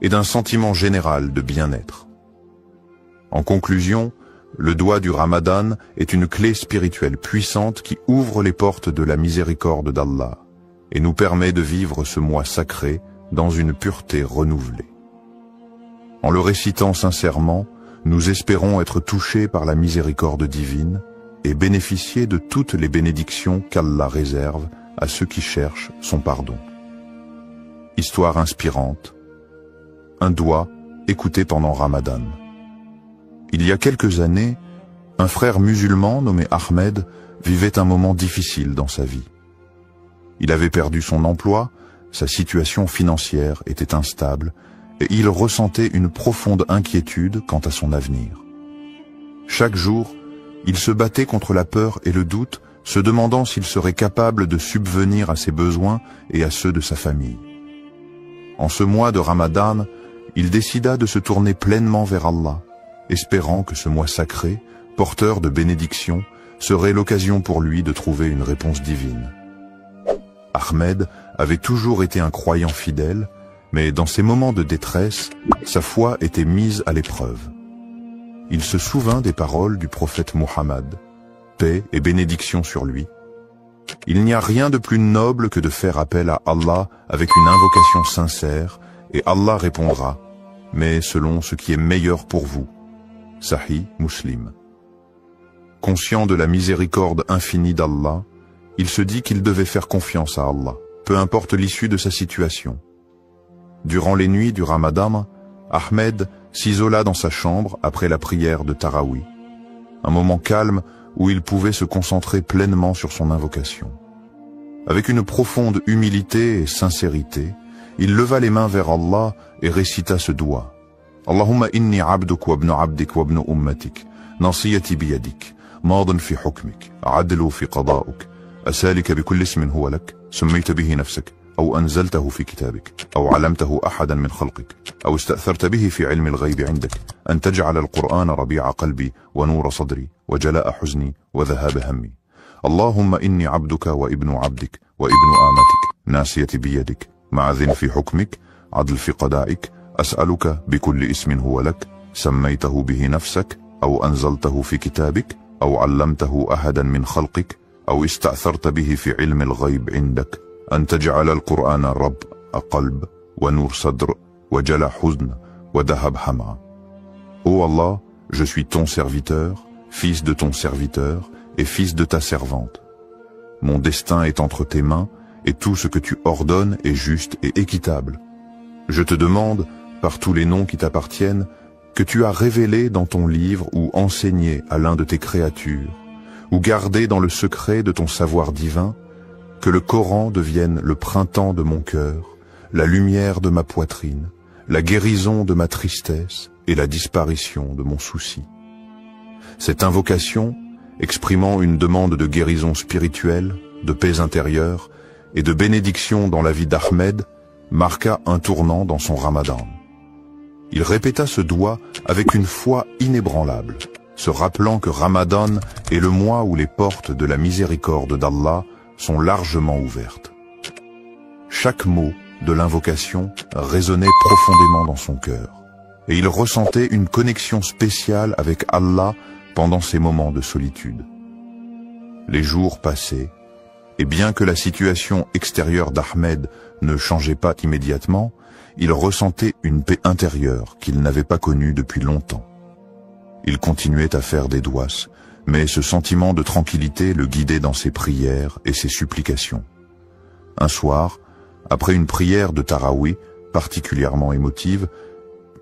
Speaker 2: et d'un sentiment général de bien-être. En conclusion, le doua du Ramadan est une clé spirituelle puissante qui ouvre les portes de la miséricorde d'Allah et nous permet de vivre ce mois sacré dans une pureté renouvelée. En le récitant sincèrement, nous espérons être touchés par la miséricorde divine et bénéficier de toutes les bénédictions qu'Allah réserve à ceux qui cherchent son pardon. Histoire inspirante. Un doua écouté pendant Ramadan. Il y a quelques années, un frère musulman nommé Ahmed vivait un moment difficile dans sa vie. Il avait perdu son emploi, sa situation financière était instable et il ressentait une profonde inquiétude quant à son avenir. Chaque jour, il se battait contre la peur et le doute, se demandant s'il serait capable de subvenir à ses besoins et à ceux de sa famille. En ce mois de Ramadan, il décida de se tourner pleinement vers Allah, espérant que ce mois sacré, porteur de bénédictions, serait l'occasion pour lui de trouver une réponse divine. Ahmed avait toujours été un croyant fidèle, mais dans ces moments de détresse, sa foi était mise à l'épreuve. Il se souvint des paroles du prophète Muhammad, paix et bénédiction sur lui. Il n'y a rien de plus noble que de faire appel à Allah avec une invocation sincère, et Allah répondra, mais selon ce qui est meilleur pour vous. Sahih Muslim. Conscient de la miséricorde infinie d'Allah, il se dit qu'il devait faire confiance à Allah, peu importe l'issue de sa situation. Durant les nuits du Ramadan, Ahmed s'isola dans sa chambre après la prière de Tarawih, un moment calme où il pouvait se concentrer pleinement sur son invocation. Avec une profonde humilité et sincérité, il leva les mains vers Allah et récita ce doua. Allahumma inni abduk wa ibnu abdik wa ibnu ummatik, nasiyati biyadik, maadin fi hukmik, adlu fi qada'uk, أسألك بكل اسم هو لك سميت به نفسك أو أنزلته في كتابك أو علمته أحدا من خلقك أو استأثرت به في علم الغيب عندك أن تجعل القرآن ربيع قلبي ونور صدري وجلاء حزني وذهاب همي اللهم إني عبدك وابن عبدك وابن آمتك ناسيتي بيدك معذ في حكمك عدل في قضائك أسألك بكل اسم هو لك سميته به نفسك أو أنزلته في كتابك أو علمته أحدا من خلقك أو استأثرت به في علم الغيب عندك أن تجعل القرآن رب قلب ونور صدر وجلاء حزن وذهب همع. Ô Allah, je suis ton serviteur, fils de ton serviteur et fils de ta servante. Mon destin est entre tes mains et tout ce que tu ordonnes est juste et équitable. Je te demande, par tous les noms qui t'appartiennent, que tu as révélé dans ton livre ou enseigné à l'un de tes créatures, ou gardé dans le secret de ton savoir divin, que le Coran devienne le printemps de mon cœur, la lumière de ma poitrine, la guérison de ma tristesse et la disparition de mon souci. Cette invocation, exprimant une demande de guérison spirituelle, de paix intérieure et de bénédiction dans la vie d'Ahmed, marqua un tournant dans son Ramadan. Il répéta ce doua avec une foi inébranlable, se rappelant que Ramadan est le mois où les portes de la miséricorde d'Allah sont largement ouvertes. Chaque mot de l'invocation résonnait profondément dans son cœur, et il ressentait une connexion spéciale avec Allah pendant ces moments de solitude. Les jours passaient, et bien que la situation extérieure d'Ahmed ne changeait pas immédiatement, il ressentait une paix intérieure qu'il n'avait pas connue depuis longtemps. Il continuait à faire des douas, mais ce sentiment de tranquillité le guidait dans ses prières et ses supplications. Un soir, après une prière de Taraouih particulièrement émotive,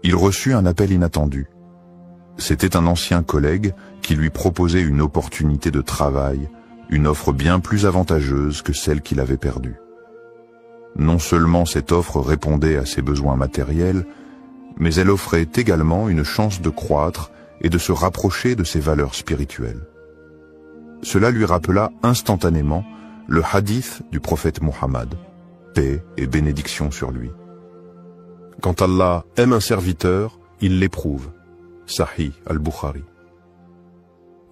Speaker 2: il reçut un appel inattendu. C'était un ancien collègue qui lui proposait une opportunité de travail, une offre bien plus avantageuse que celle qu'il avait perdue. Non seulement cette offre répondait à ses besoins matériels, mais elle offrait également une chance de croître et de se rapprocher de ses valeurs spirituelles. Cela lui rappela instantanément le hadith du prophète Muhammad, paix et bénédiction sur lui. Quand Allah aime un serviteur, il l'éprouve. Sahih al-Bukhari.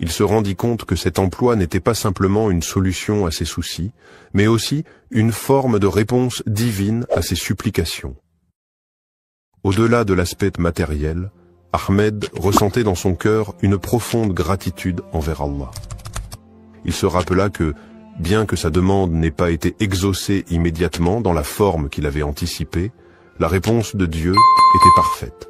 Speaker 2: Il se rendit compte que cet emploi n'était pas simplement une solution à ses soucis, mais aussi une forme de réponse divine à ses supplications. Au-delà de l'aspect matériel, Ahmed ressentait dans son cœur une profonde gratitude envers Allah. Il se rappela que, bien que sa demande n'ait pas été exaucée immédiatement dans la forme qu'il avait anticipée, la réponse de Dieu était parfaite.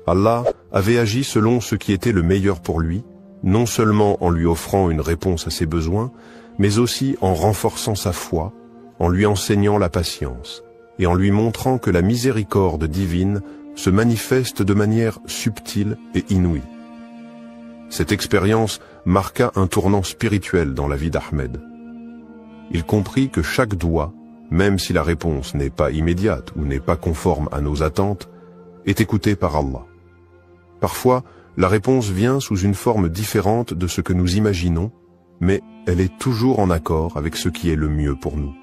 Speaker 2: Allah avait agi selon ce qui était le meilleur pour lui, non seulement en lui offrant une réponse à ses besoins, mais aussi en renforçant sa foi, en lui enseignant la patience, et en lui montrant que la miséricorde divine se manifeste de manière subtile et inouïe. Cette expérience marqua un tournant spirituel dans la vie d'Ahmed. Il comprit que chaque doua, même si la réponse n'est pas immédiate ou n'est pas conforme à nos attentes, est écoutée par Allah. Parfois, la réponse vient sous une forme différente de ce que nous imaginons, mais elle est toujours en accord avec ce qui est le mieux pour nous.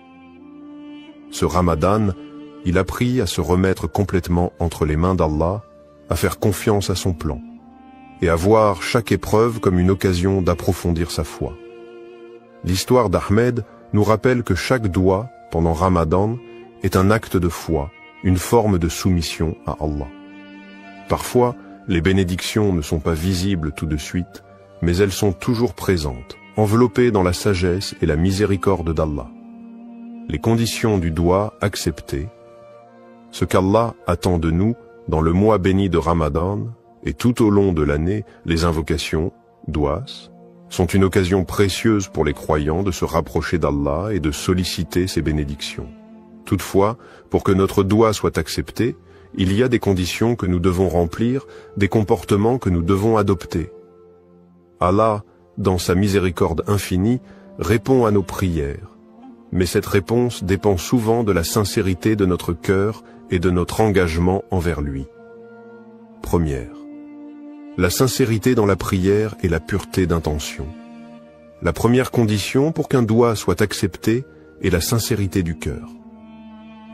Speaker 2: Ce Ramadan, il apprit à se remettre complètement entre les mains d'Allah, à faire confiance à son plan, et à voir chaque épreuve comme une occasion d'approfondir sa foi. L'histoire d'Ahmed nous rappelle que chaque doua, pendant Ramadan, est un acte de foi, une forme de soumission à Allah. Parfois, les bénédictions ne sont pas visibles tout de suite, mais elles sont toujours présentes, enveloppées dans la sagesse et la miséricorde d'Allah. Les conditions du doua acceptées, ce qu'Allah attend de nous dans le mois béni de Ramadan et tout au long de l'année, les invocations, douas, sont une occasion précieuse pour les croyants de se rapprocher d'Allah et de solliciter ses bénédictions. Toutefois, pour que notre doua soit accepté, il y a des conditions que nous devons remplir, des comportements que nous devons adopter. Allah, dans sa miséricorde infinie, répond à nos prières, mais cette réponse dépend souvent de la sincérité de notre cœur et de notre engagement envers lui. Première, la sincérité dans la prière et la pureté d'intention. La première condition pour qu'un doua soit accepté est la sincérité du cœur.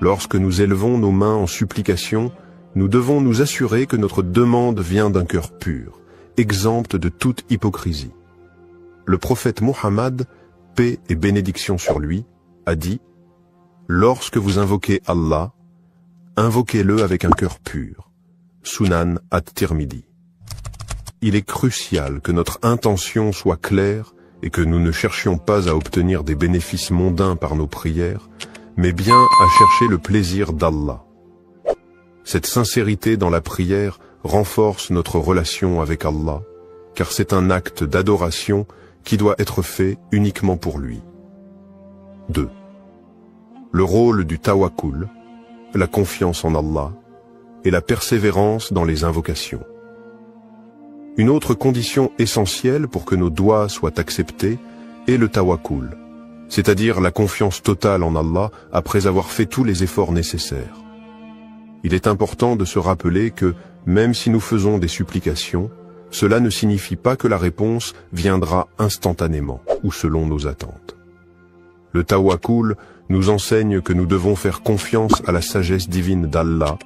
Speaker 2: Lorsque nous élevons nos mains en supplication, nous devons nous assurer que notre demande vient d'un cœur pur, exempt de toute hypocrisie. Le prophète Muhammad, paix et bénédiction sur lui, a dit « Lorsque vous invoquez Allah, invoquez-le avec un cœur pur. » Sunan at-Tirmidhi. Il est crucial que notre intention soit claire et que nous ne cherchions pas à obtenir des bénéfices mondains par nos prières, mais bien à chercher le plaisir d'Allah. Cette sincérité dans la prière renforce notre relation avec Allah, car c'est un acte d'adoration qui doit être fait uniquement pour lui. 2. Le rôle du tawakkul, la confiance en Allah, et la persévérance dans les invocations. Une autre condition essentielle pour que nos doua soient acceptés est le tawakkul, c'est-à-dire la confiance totale en Allah après avoir fait tous les efforts nécessaires. Il est important de se rappeler que, même si nous faisons des supplications, cela ne signifie pas que la réponse viendra instantanément ou selon nos attentes. Le tawakkul nous enseigne que nous devons faire confiance à la sagesse divine d'Allah,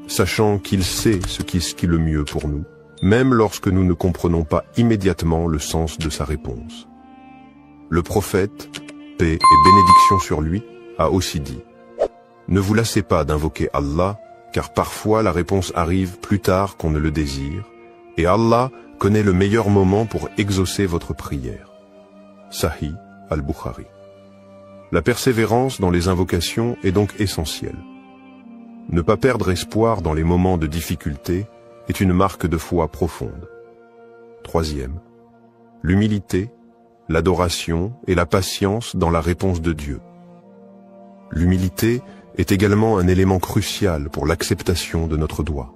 Speaker 2: sachant qu'il sait ce qui est le mieux pour nous, même lorsque nous ne comprenons pas immédiatement le sens de sa réponse. Le prophète, paix et bénédiction sur lui, a aussi dit « Ne vous lassez pas d'invoquer Allah, car parfois la réponse arrive plus tard qu'on ne le désire, et Allah connaît le meilleur moment pour exaucer votre prière. » Sahih al-Bukhari. La persévérance dans les invocations est donc essentielle.
Speaker 3: Ne pas perdre espoir dans les moments de difficulté est une marque de foi profonde. Troisième, l'humilité, l'adoration et la patience dans la réponse de Dieu. L'humilité est également un élément crucial pour l'acceptation de notre dua.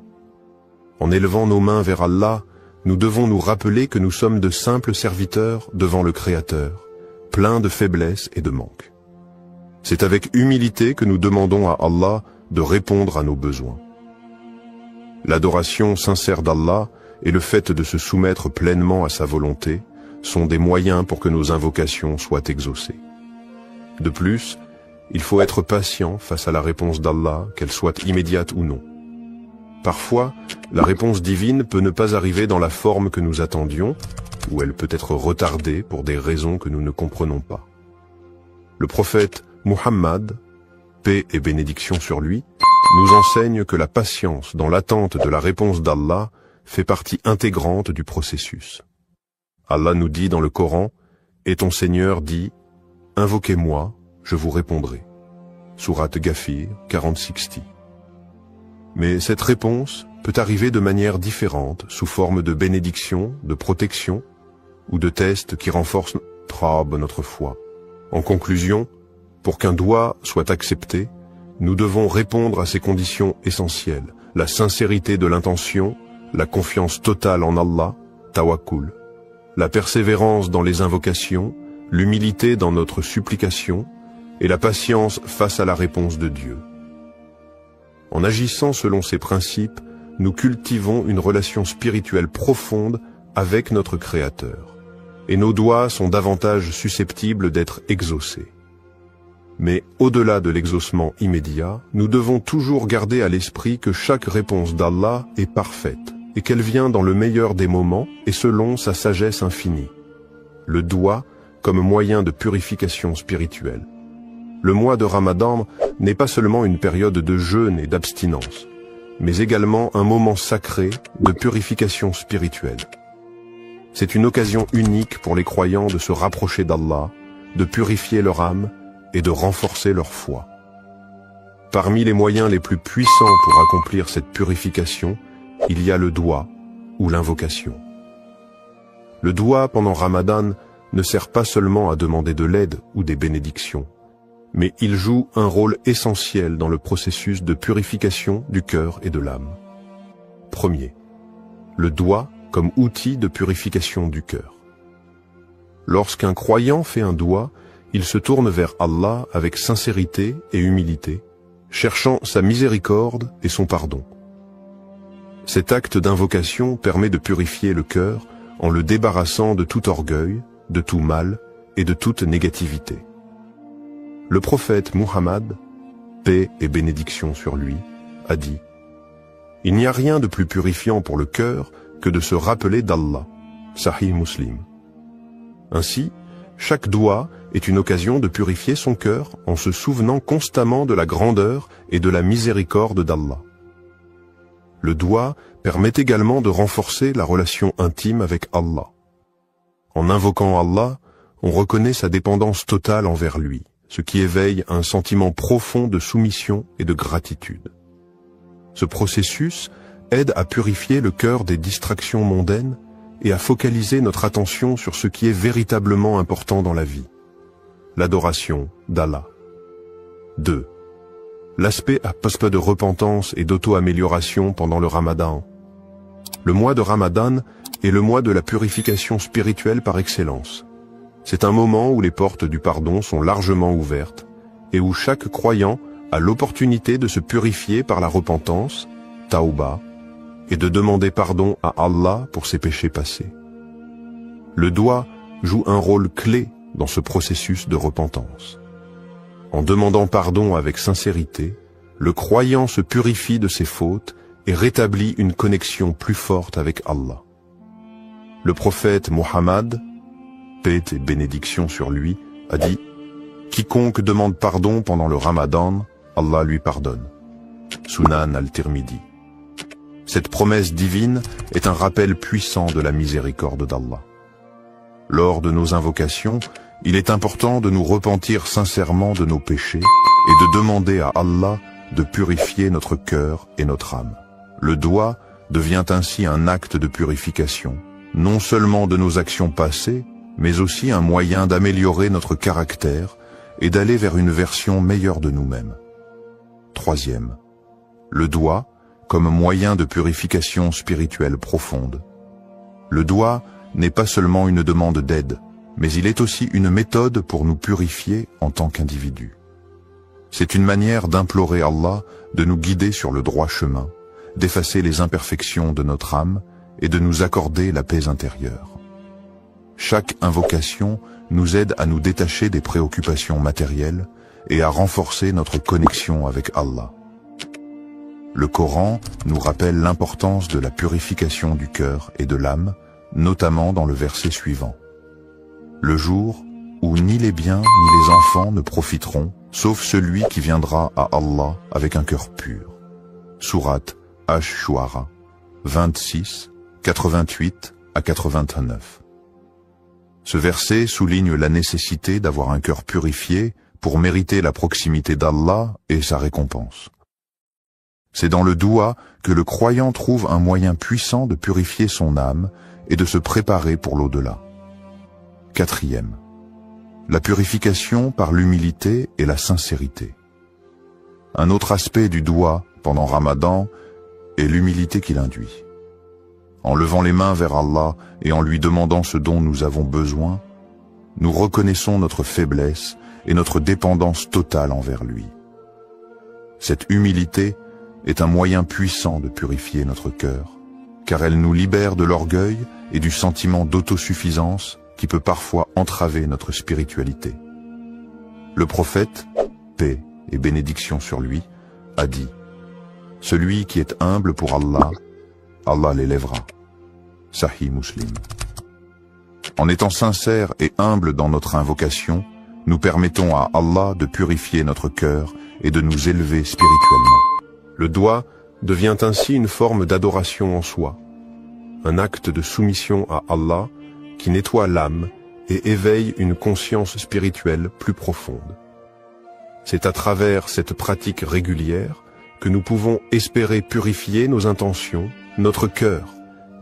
Speaker 3: En élevant nos mains vers Allah, nous devons nous rappeler que nous sommes de simples serviteurs devant le Créateur, pleins de faiblesses et de manques. C'est avec humilité que nous demandons à Allah de répondre à nos besoins. L'adoration sincère d'Allah et le fait de se soumettre pleinement à sa volonté sont des moyens pour que nos invocations soient exaucées. De plus, il faut être patient face à la réponse d'Allah, qu'elle soit immédiate ou non. Parfois, la réponse divine peut ne pas arriver dans la forme que nous attendions, ou elle peut être retardée pour des raisons que nous ne comprenons pas. Le prophète Muhammad, paix et bénédiction sur lui, nous enseigne que la patience dans l'attente de la réponse d'Allah fait partie intégrante du processus. Allah nous dit dans le Coran, « Et ton Seigneur dit, invoquez-moi, je vous répondrai. » Sourate Ghafir 40-60. Mais cette réponse peut arriver de manière différente, sous forme de bénédiction, de protection, ou de tests qui renforcent notre foi. En conclusion, pour qu'un doua soit accepté, nous devons répondre à ces conditions essentielles, la sincérité de l'intention, la confiance totale en Allah, tawakkul, la persévérance dans les invocations, l'humilité dans notre supplication et la patience face à la réponse de Dieu. En agissant selon ces principes, nous cultivons une relation spirituelle profonde avec notre Créateur, et nos doigts sont davantage susceptibles d'être exaucés. Mais au-delà de l'exaucement immédiat, nous devons toujours garder à l'esprit que chaque réponse d'Allah est parfaite, et qu'elle vient dans le meilleur des moments et selon sa sagesse infinie. Le doua comme moyen de purification spirituelle. Le mois de Ramadan n'est pas seulement une période de jeûne et d'abstinence, mais également un moment sacré de purification spirituelle. C'est une occasion unique pour les croyants de se rapprocher d'Allah, de purifier leur âme et de renforcer leur foi. Parmi les moyens les plus puissants pour accomplir cette purification, il y a le doua ou l'invocation. Le doua pendant Ramadan ne sert pas seulement à demander de l'aide ou des bénédictions, mais il joue un rôle essentiel dans le processus de purification du cœur et de l'âme. Premier, le doua comme outil de purification du cœur. Lorsqu'un croyant fait un doua, il se tourne vers Allah avec sincérité et humilité, cherchant sa miséricorde et son pardon. Cet acte d'invocation permet de purifier le cœur en le débarrassant de tout orgueil, de tout mal et de toute négativité. Le prophète Muhammad, paix et bénédiction sur lui, a dit « Il n'y a rien de plus purifiant pour le cœur que de se rappeler d'Allah. » Sahih Muslim. Ainsi, chaque doua est une occasion de purifier son cœur en se souvenant constamment de la grandeur et de la miséricorde d'Allah. Le doua permet également de renforcer la relation intime avec Allah. En invoquant Allah, on reconnaît sa dépendance totale envers lui, ce qui éveille un sentiment profond de soumission et de gratitude. Ce processus aide à purifier le cœur des distractions mondaines et à focaliser notre attention sur ce qui est véritablement important dans la vie, l'adoration d'Allah. 2. L'aspect de repentance et d'auto-amélioration pendant le Ramadan. Le mois de Ramadan est le mois de la purification spirituelle par excellence. C'est un moment où les portes du pardon sont largement ouvertes et où chaque croyant a l'opportunité de se purifier par la repentance, tauba, et de demander pardon à Allah pour ses péchés passés. Le doua joue un rôle clé dans ce processus de repentance. En demandant pardon avec sincérité, le croyant se purifie de ses fautes et rétablit une connexion plus forte avec Allah. Le prophète Muhammad, paix et bénédiction sur lui, a dit « Quiconque demande pardon pendant le Ramadan, Allah lui pardonne. » Sunan al-Tirmidhi. Cette promesse divine est un rappel puissant de la miséricorde d'Allah. Lors de nos invocations, il est important de nous repentir sincèrement de nos péchés et de demander à Allah
Speaker 2: de purifier notre cœur et notre âme. Le doigt devient ainsi un acte de purification, non seulement de nos actions passées, mais aussi un moyen d'améliorer notre caractère et d'aller vers une version meilleure de nous-mêmes. Troisième, le doigt comme moyen de purification spirituelle profonde. Le doigt n'est pas seulement une demande d'aide, mais il est aussi une méthode pour nous purifier en tant qu'individus. C'est une manière d'implorer Allah de nous guider sur le droit chemin, d'effacer les imperfections de notre âme et de nous accorder la paix intérieure. Chaque invocation nous aide à nous détacher des préoccupations matérielles et à renforcer notre connexion avec Allah. Le Coran nous rappelle l'importance de la purification du cœur et de l'âme, notamment dans le verset suivant. Le jour où ni les biens ni les enfants ne profiteront, sauf celui qui viendra à Allah avec un cœur pur. Sourate Ash-Shu'ara, 26, 88 à 89. Ce verset souligne la nécessité d'avoir un cœur purifié pour mériter la proximité d'Allah et sa récompense. C'est dans le doua que le croyant trouve un moyen puissant de purifier son âme et de se préparer pour l'au-delà. Quatrième, la purification par l'humilité et la sincérité. Un autre aspect du doua pendant Ramadan est l'humilité qu'il induit. En levant les mains vers Allah et en lui demandant ce dont nous avons besoin, nous reconnaissons notre faiblesse et notre dépendance totale envers lui. Cette humilité est un moyen puissant de purifier notre cœur, car elle nous libère de l'orgueil et du sentiment d'autosuffisance qui peut parfois entraver notre spiritualité. Le prophète, paix et bénédiction sur lui, a dit « Celui qui est humble pour Allah, Allah l'élèvera. » Sahih Muslim. En étant sincères et humbles dans notre invocation, nous permettons à Allah de purifier notre cœur et de nous élever spirituellement.
Speaker 3: Le doigt devient ainsi une forme d'adoration en soi, un acte de soumission à Allah qui nettoie l'âme et éveille une conscience spirituelle plus profonde. C'est à travers cette pratique régulière que nous pouvons espérer purifier nos intentions, notre cœur,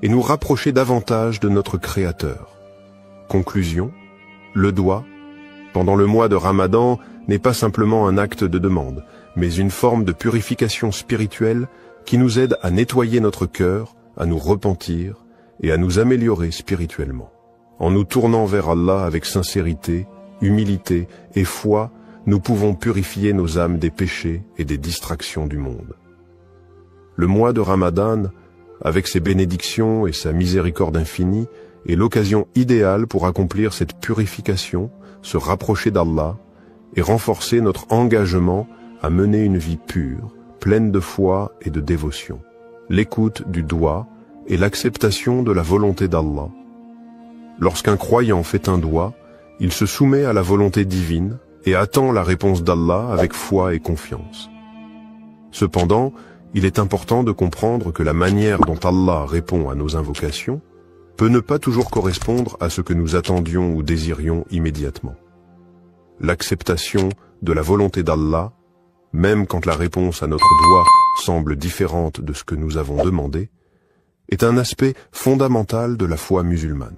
Speaker 3: et nous rapprocher davantage de notre Créateur. Conclusion, le doigt, pendant le mois de Ramadan, n'est pas simplement un acte de demande, mais une forme de purification spirituelle qui nous aide à nettoyer notre cœur, à nous repentir et à nous améliorer spirituellement. En nous tournant vers Allah avec sincérité, humilité et foi, nous pouvons purifier nos âmes des péchés et des distractions du monde. Le mois de Ramadan, avec ses bénédictions et sa miséricorde infinie, est l'occasion idéale pour accomplir cette purification, se rapprocher d'Allah et renforcer notre engagement à mener une vie pure, pleine de foi et de dévotion. L'écoute du doigt et l'acceptation de la volonté d'Allah. Lorsqu'un croyant fait un doigt, il se soumet à la volonté divine et attend la réponse d'Allah avec foi et confiance. Cependant, il est important de comprendre que la manière dont Allah répond à nos invocations peut ne pas toujours correspondre à ce que nous attendions ou désirions immédiatement. L'acceptation de la volonté d'Allah, même quand la réponse à notre doigt semble différente de ce que nous avons demandé, est un aspect fondamental de la foi musulmane.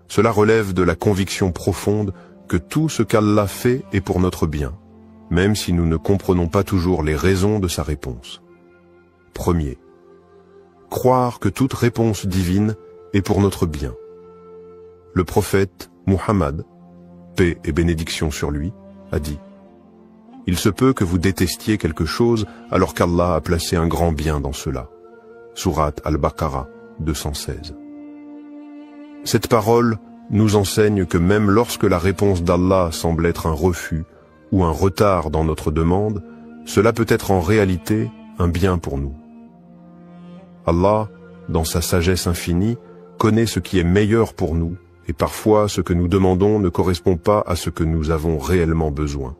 Speaker 3: Cela relève de la conviction profonde que tout ce qu'Allah fait est pour notre bien, même si nous ne comprenons pas toujours les raisons de sa réponse. Premier, croire que toute réponse divine est pour notre bien. Le prophète Muhammad, paix et bénédiction sur lui, a dit « Il se peut que vous détestiez quelque chose alors qu'Allah a placé un grand bien dans cela. » Sourate Al-Baqarah 216. Cette parole nous enseigne que même lorsque la réponse d'Allah semble être un refus ou un retard dans notre demande, cela peut être en réalité un bien pour nous. Allah, dans sa sagesse infinie, connaît ce qui est meilleur pour nous, et parfois ce que nous demandons ne correspond pas à ce que nous avons réellement besoin.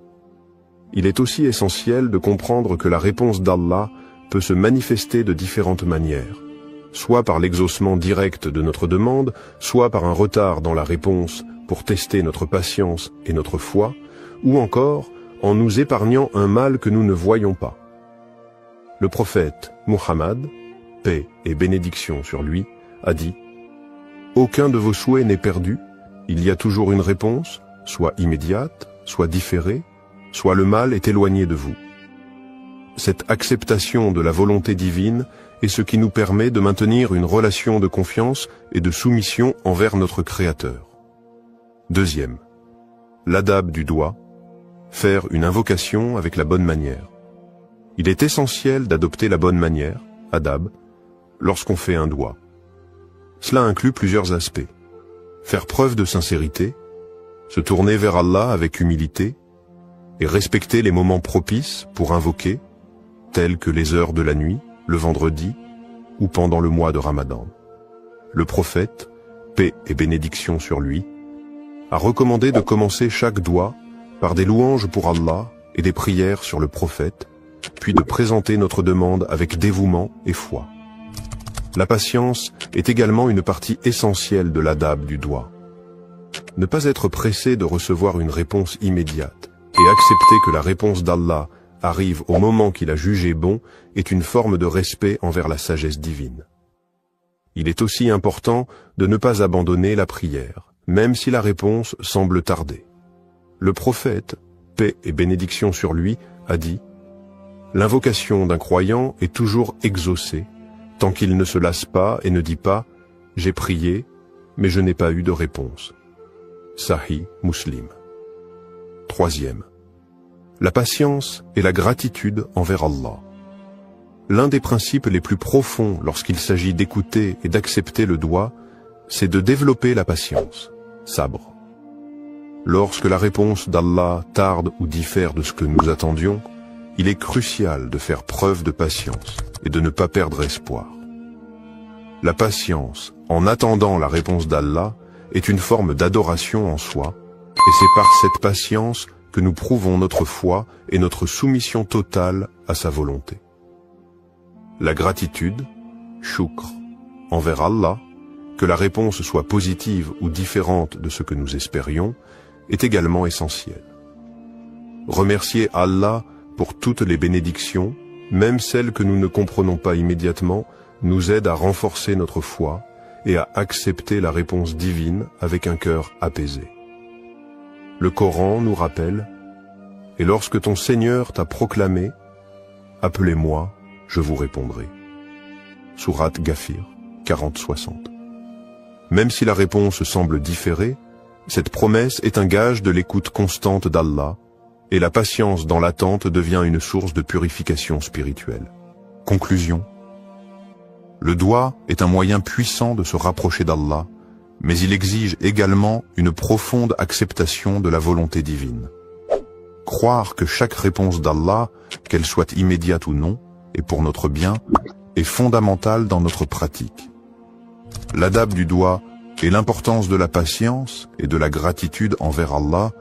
Speaker 3: Il est aussi essentiel de comprendre que la réponse d'Allah peut se manifester de différentes manières, soit par l'exaucement direct de notre demande, soit par un retard dans la réponse pour tester notre patience et notre foi, ou encore en nous épargnant un mal que nous ne voyons pas. Le prophète Muhammad, paix et bénédiction sur lui, a dit « Aucun de vos souhaits n'est perdu, il y a toujours une réponse, soit immédiate, soit différée, soit le mal est éloigné de vous. » Cette acceptation de la volonté divine est ce qui nous permet de maintenir une relation de confiance et de soumission envers notre Créateur. Deuxième, l'adab du doigt, faire une invocation avec la bonne manière. Il est essentiel d'adopter la bonne manière, adab, lorsqu'on fait un doigt. Cela inclut plusieurs aspects. Faire preuve de sincérité, se tourner vers Allah avec humilité et respecter les moments propices pour invoquer, tels que les heures de la nuit, le vendredi ou pendant le mois de Ramadan. Le prophète, paix et bénédiction sur lui, a recommandé de commencer chaque doigt par des louanges pour Allah et des prières sur le prophète, puis de présenter notre demande avec dévouement et foi. La patience est également une partie essentielle de l'adab du doigt. Ne pas être pressé de recevoir une réponse immédiate et accepter que la réponse d'Allah arrive au moment qu'il a jugé bon est une forme de respect envers la sagesse divine. Il est aussi important de ne pas abandonner la prière, même si la réponse semble tarder. Le prophète, paix et bénédiction sur lui, a dit « L'invocation d'un croyant est toujours exaucée, tant qu'il ne se lasse pas et ne dit pas « J'ai prié, mais je n'ai pas eu de réponse ». Sahih Muslim. Troisième, la patience et la gratitude envers Allah. L'un des principes les plus profonds lorsqu'il s'agit d'écouter et d'accepter le doigt, c'est de développer la patience, sabre. Lorsque la réponse d'Allah tarde ou diffère de ce que nous attendions, il est crucial de faire preuve de patience et de ne pas perdre espoir. La patience, en attendant la réponse d'Allah, est une forme d'adoration en soi, et c'est par cette patience que nous prouvons notre foi et notre soumission totale à sa volonté. La gratitude, shukr, envers Allah, que la réponse soit positive ou différente de ce que nous espérions, est également essentielle. Remercier Allah pour toutes les bénédictions, même celles que nous ne comprenons pas immédiatement, nous aide à renforcer notre foi et à accepter la réponse divine avec un cœur apaisé. Le Coran nous rappelle « Et lorsque ton Seigneur t'a proclamé, appelez-moi, je vous répondrai. » Sourate Ghafir, 40-60. Même si la réponse semble différer, cette promesse est un gage de l'écoute constante d'Allah, et la patience dans l'attente devient une source de purification spirituelle. Conclusion. Le doigt est un moyen puissant de se rapprocher d'Allah, mais il exige également une profonde acceptation de la volonté divine. Croire que chaque réponse d'Allah, qu'elle soit immédiate ou non, et pour notre bien, est fondamentale dans notre pratique. L'adab du doigt et l'importance de la patience et de la gratitude envers Allah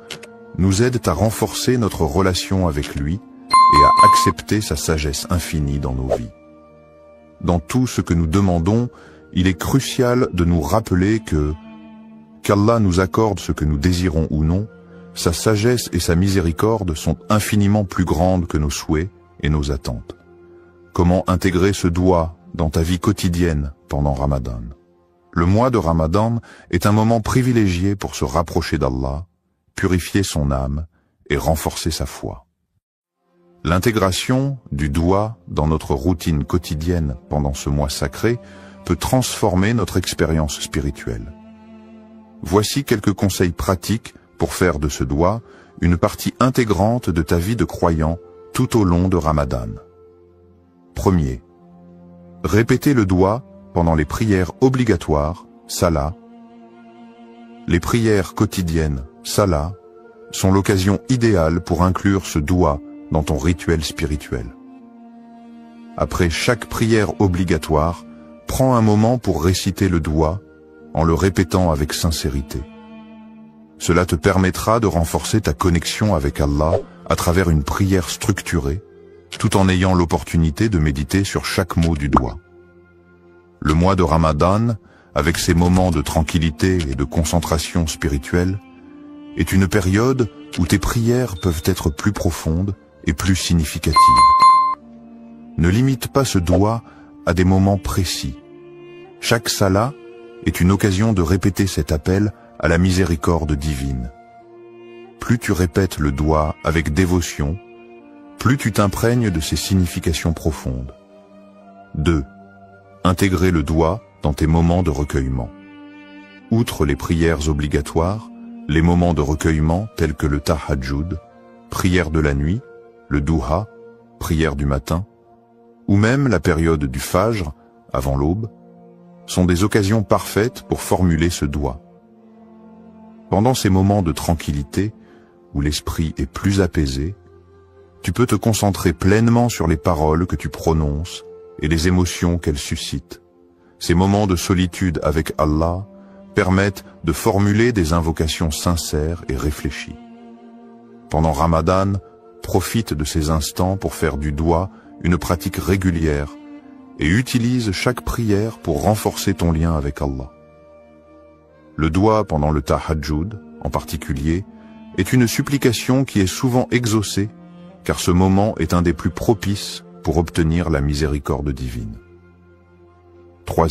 Speaker 3: nous aident à renforcer notre relation avec lui et à accepter sa sagesse infinie dans nos vies. Dans tout ce que nous demandons, il est crucial de nous rappeler qu'Allah nous accorde ce que nous désirons ou non, sa sagesse et sa miséricorde sont infiniment plus grandes que nos souhaits et nos attentes. Comment intégrer ce doigt dans ta vie quotidienne pendant Ramadan? Le mois de Ramadan est un moment privilégié pour se rapprocher d'Allah, purifier son âme et renforcer sa foi. L'intégration du doigt dans notre routine quotidienne pendant ce mois sacré peut transformer notre expérience spirituelle. Voici quelques conseils pratiques pour faire de ce doigt une partie intégrante de ta vie de croyant tout au long de Ramadan. Premier, répétez le doigt pendant les prières obligatoires, salat. Les prières quotidiennes, salat, sont l'occasion idéale pour inclure ce doigt dans ton rituel spirituel. Après chaque prière obligatoire, prends un moment pour réciter le doigt en le répétant avec sincérité. Cela te permettra de renforcer ta connexion avec Allah à travers une prière structurée, tout en ayant l'opportunité de méditer sur chaque mot du doigt. Le mois de Ramadan, avec ses moments de tranquillité et de concentration spirituelle, est une période
Speaker 2: où tes prières peuvent être plus profondes et plus significatives. Ne limite pas ce doigt à des moments précis. Chaque salat est une occasion de répéter cet appel à la miséricorde divine. Plus tu répètes le doigt avec dévotion, plus tu t'imprègnes de ses significations profondes. 2. Intégrer le doigt dans tes moments de recueillement. Outre les prières obligatoires, les moments de recueillement tels que le tahajjud, prière de la nuit, le duha, prière du matin, ou même la période du fajr, avant l'aube, sont des occasions parfaites pour formuler ce doigt. Pendant ces moments de tranquillité, où l'esprit est plus apaisé, tu peux te concentrer pleinement sur les paroles que tu prononces et les émotions qu'elles suscitent. Ces moments de solitude avec Allah permettent de formuler des invocations sincères et réfléchies. Pendant Ramadan, profite de ces instants pour faire du doigt une pratique régulière et utilise chaque prière pour renforcer ton lien avec Allah. Le doigt pendant le tahajjud, en particulier, est une supplication qui est souvent exaucée, car ce moment est un des plus propices pour obtenir la miséricorde divine. 3.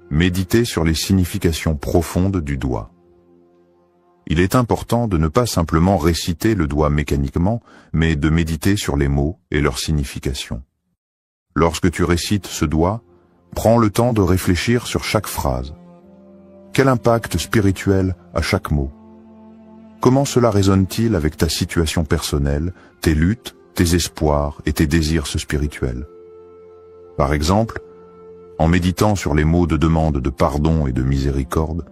Speaker 2: Méditer sur les significations profondes du doigt. Il est important de ne pas simplement réciter le doigt mécaniquement, mais de méditer sur les mots et leurs significations. Lorsque tu récites ce doigt, prends le temps de réfléchir sur chaque phrase. Quel impact spirituel a chaque mot? Comment cela résonne-t-il avec ta situation personnelle, tes luttes, tes espoirs et tes désirs spirituels? Par exemple, en méditant sur les mots de demande de pardon et de miséricorde,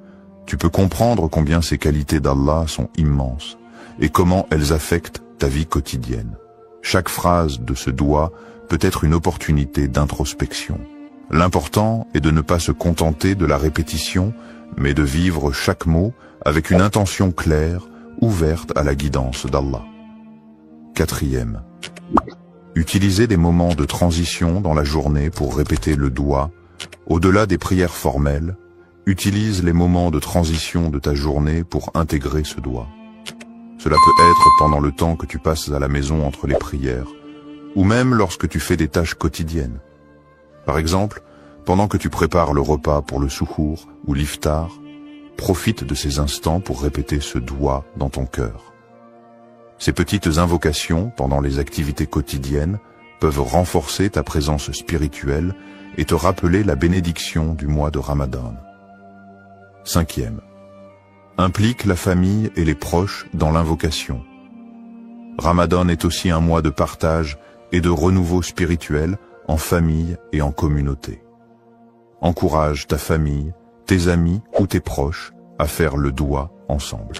Speaker 2: tu peux comprendre combien ces qualités d'Allah sont immenses et comment elles affectent ta vie quotidienne. Chaque phrase de ce doigt peut être une opportunité d'introspection. L'important est de ne pas se contenter de la répétition, mais de vivre chaque mot avec une intention claire, ouverte à la guidance d'Allah. 4. Utilisez des moments de transition dans la journée pour répéter le doigt. Au-delà des prières formelles, utilise les moments de transition de ta journée pour intégrer ce doigt. Cela peut être pendant le temps que tu passes à la maison entre les prières, ou même lorsque tu fais des tâches quotidiennes. Par exemple, pendant que tu prépares le repas pour le suhour ou l'iftar, profite de ces instants pour répéter ce doigt dans ton cœur. Ces petites invocations pendant les activités quotidiennes peuvent renforcer ta présence spirituelle et te rappeler la bénédiction du mois de Ramadan. 5. Implique la famille et les proches dans l'invocation. Ramadan est aussi un mois de partage et de renouveau spirituel en famille et en communauté. Encourage ta famille, tes amis ou tes proches à faire le doigt ensemble.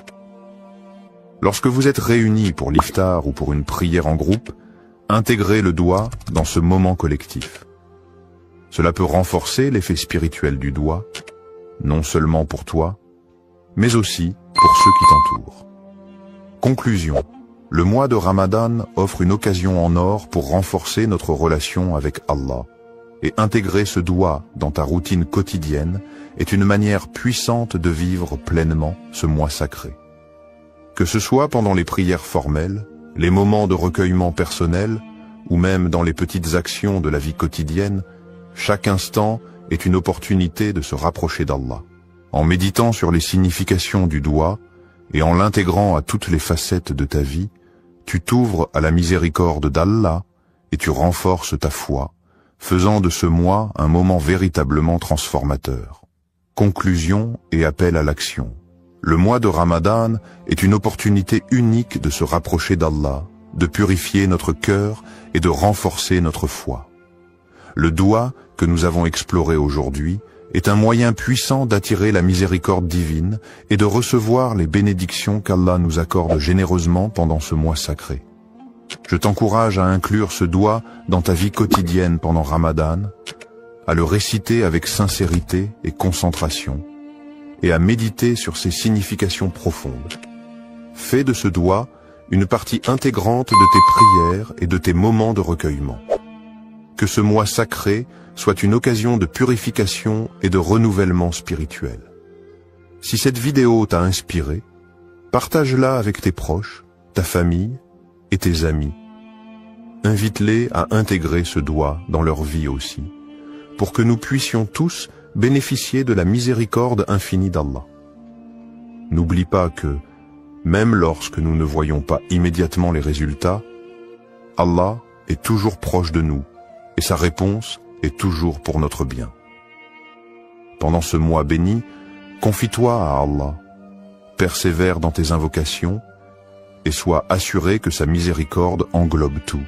Speaker 2: Lorsque vous êtes réunis pour l'iftar ou pour une prière en groupe, intégrez le doigt dans ce moment collectif. Cela peut renforcer l'effet spirituel du doigt, non seulement pour toi, mais aussi pour ceux qui t'entourent. Conclusion. Le mois de Ramadan offre une occasion en or pour renforcer notre relation avec Allah, et intégrer ce doigt dans ta routine quotidienne est une manière puissante de vivre pleinement ce mois sacré. Que ce soit pendant les prières formelles, les moments de recueillement personnel, ou même dans les petites actions de la vie quotidienne, chaque instant est une opportunité de se rapprocher d'Allah. En méditant sur les significations du doigt, et en l'intégrant à toutes les facettes de ta vie, tu t'ouvres à la miséricorde d'Allah et tu renforces ta foi, faisant de ce mois un moment véritablement transformateur. Conclusion et appel à l'action. Le mois de Ramadan est une opportunité unique de se rapprocher d'Allah, de purifier notre cœur et de renforcer notre foi. Le doigt que nous avons exploré aujourd'hui est un moyen puissant d'attirer la miséricorde divine et de recevoir les bénédictions qu'Allah nous accorde généreusement pendant ce mois sacré. Je t'encourage à inclure ce doigt dans ta vie quotidienne pendant Ramadan, à le réciter avec sincérité et concentration, et à méditer sur ses significations profondes. Fais de ce doigt une partie intégrante de tes prières et de tes moments de recueillement. Que ce mois sacré soit une occasion de purification et de renouvellement spirituel. Si cette vidéo t'a inspiré,
Speaker 3: Partage-la avec tes proches, ta famille et tes amis. Invite-les à intégrer ce doigt dans leur vie aussi, pour que nous puissions tous bénéficier de la miséricorde infinie d'Allah. N'oublie pas que, même lorsque nous ne voyons pas immédiatement les résultats, Allah est toujours proche de nous et sa réponse est toujours pour notre bien. Pendant ce mois béni, confie-toi à Allah, persévère dans tes invocations et sois assuré que sa miséricorde englobe tout.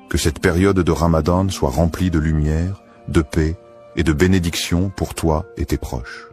Speaker 3: Que cette période de Ramadan soit remplie de lumière, de paix et de bénédiction pour toi et tes proches.